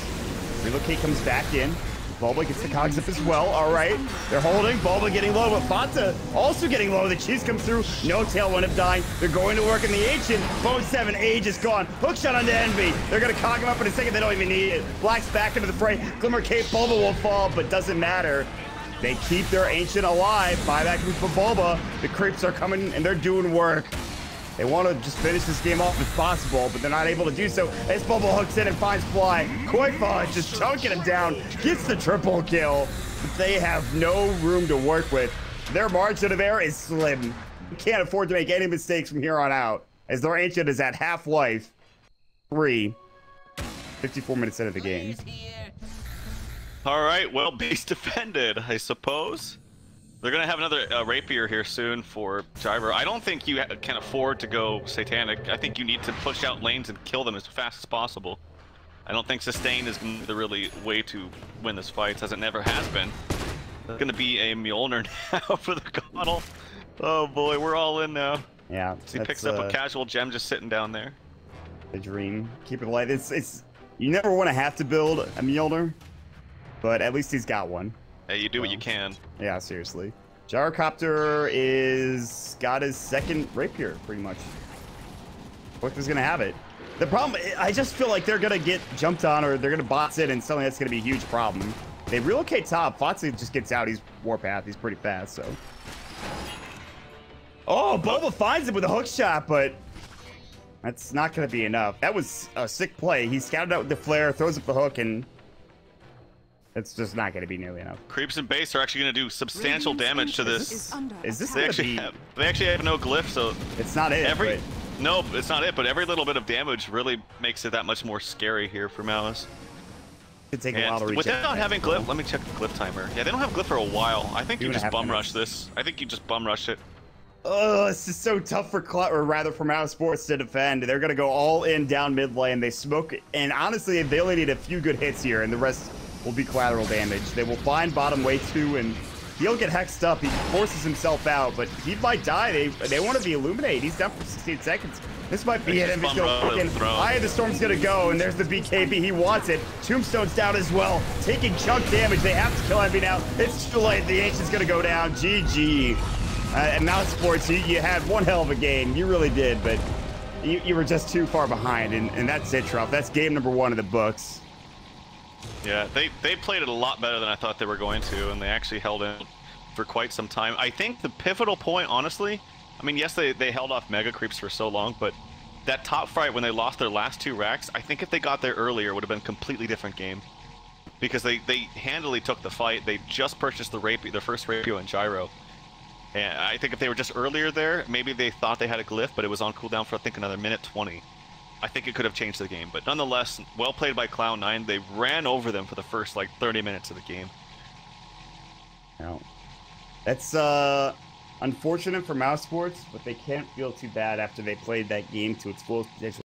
Relocate comes back in. Bulba gets the cogs up as well. All right. They're holding. Bulba getting low, but Fata also getting low. The cheese comes through. No tailwind of dying. They're going to work in the Ancient. Bone 7, Age is gone. Hookshot onto Envy. They're going to cog him up in a second. They don't even need it. Black's back into the fray. Glimmer Cape. Bulba will fall, but doesn't matter. They keep their Ancient alive. Buyback for Bulba. The creeps are coming, and they're doing work. They want to just finish this game off if possible, but they're not able to do so. As Bulba hooks in and finds Fly. Koifa just chunking him down. Gets the triple kill. But they have no room to work with. Their margin of error is slim. You can't afford to make any mistakes from here on out, as their ancient is at half-life. 54 minutes into the game. All right, well, base defended, I suppose. They're going to have another rapier here soon for Gyro. I don't think you can afford to go Satanic. I think you need to push out lanes and kill them as fast as possible. I don't think sustain is the really way to win this fight, as it never has been. There's going to be a Mjolnir now for the Coddle. Oh boy, we're all in now. Yeah. So he picks up a casual gem just sitting down there. The dream. Keep it light. It's you never want to have to build a Mjolnir, but at least he's got one. Hey, you do what you can. Yeah, seriously. Gyrocopter is got his second rapier, pretty much. Wicker's gonna have it. The problem, I just feel like they're gonna get jumped on, or they're gonna box in, and suddenly that's gonna be a huge problem. They relocate top. Foxy just gets out. He's Warpath. He's pretty fast, so. Oh, Boba finds him with a hook shot, but that's not gonna be enough. That was a sick play. He scouted out with the flare, throws up the hook, and it's just not going to be nearly enough. Creeps and base are actually going to do substantial damage to this. Is this they actually have no glyph, so it's not it. No, it's not it. But every little bit of damage really makes it that much more scary here for Malice. It take a while to reach. With them not having glyph, let me check the glyph timer. Yeah, they don't have glyph for a while. I think you just bum rush this. I think you just bum rush it. Oh, this is so tough for for Mousesports to defend. They're going to go all in down mid lane. They smoke, and honestly, they only need a few good hits here, and the rest will be collateral damage. They will find bottom wave 2, and he'll get hexed up. He forces himself out, but he might die. They want to be Illuminate. He's down for 16 seconds. This might be it. And Eye of the Storm's going to go, and there's the BKB. He wants it. Tombstone's down as well, taking chunk damage. They have to kill Envy now. It's too late. The Ancient's going to go down. GG. And Mousesports, you had one hell of a game. You really did, but you were just too far behind, and that's it, Truff. That's game number 1 of the books. Yeah, they played it a lot better than I thought they were going to, and they actually held in for quite some time. I think the pivotal point, honestly, I mean, yes, they held off Mega Creeps for so long, but that top fight when they lost their last 2 racks, I think if they got there earlier, it would have been a completely different game. Because they handily took the fight. They just purchased their first Rapier and Gyro. And I think if they were just earlier there, maybe they thought they had a glyph, but it was on cooldown for, I think, another minute 20. I think it could have changed the game, but nonetheless, well played by Cloud9. They ran over them for the first, like, 30 minutes of the game. Now, that's unfortunate for Mousesports, but they can't feel too bad after they played that game to its full potential.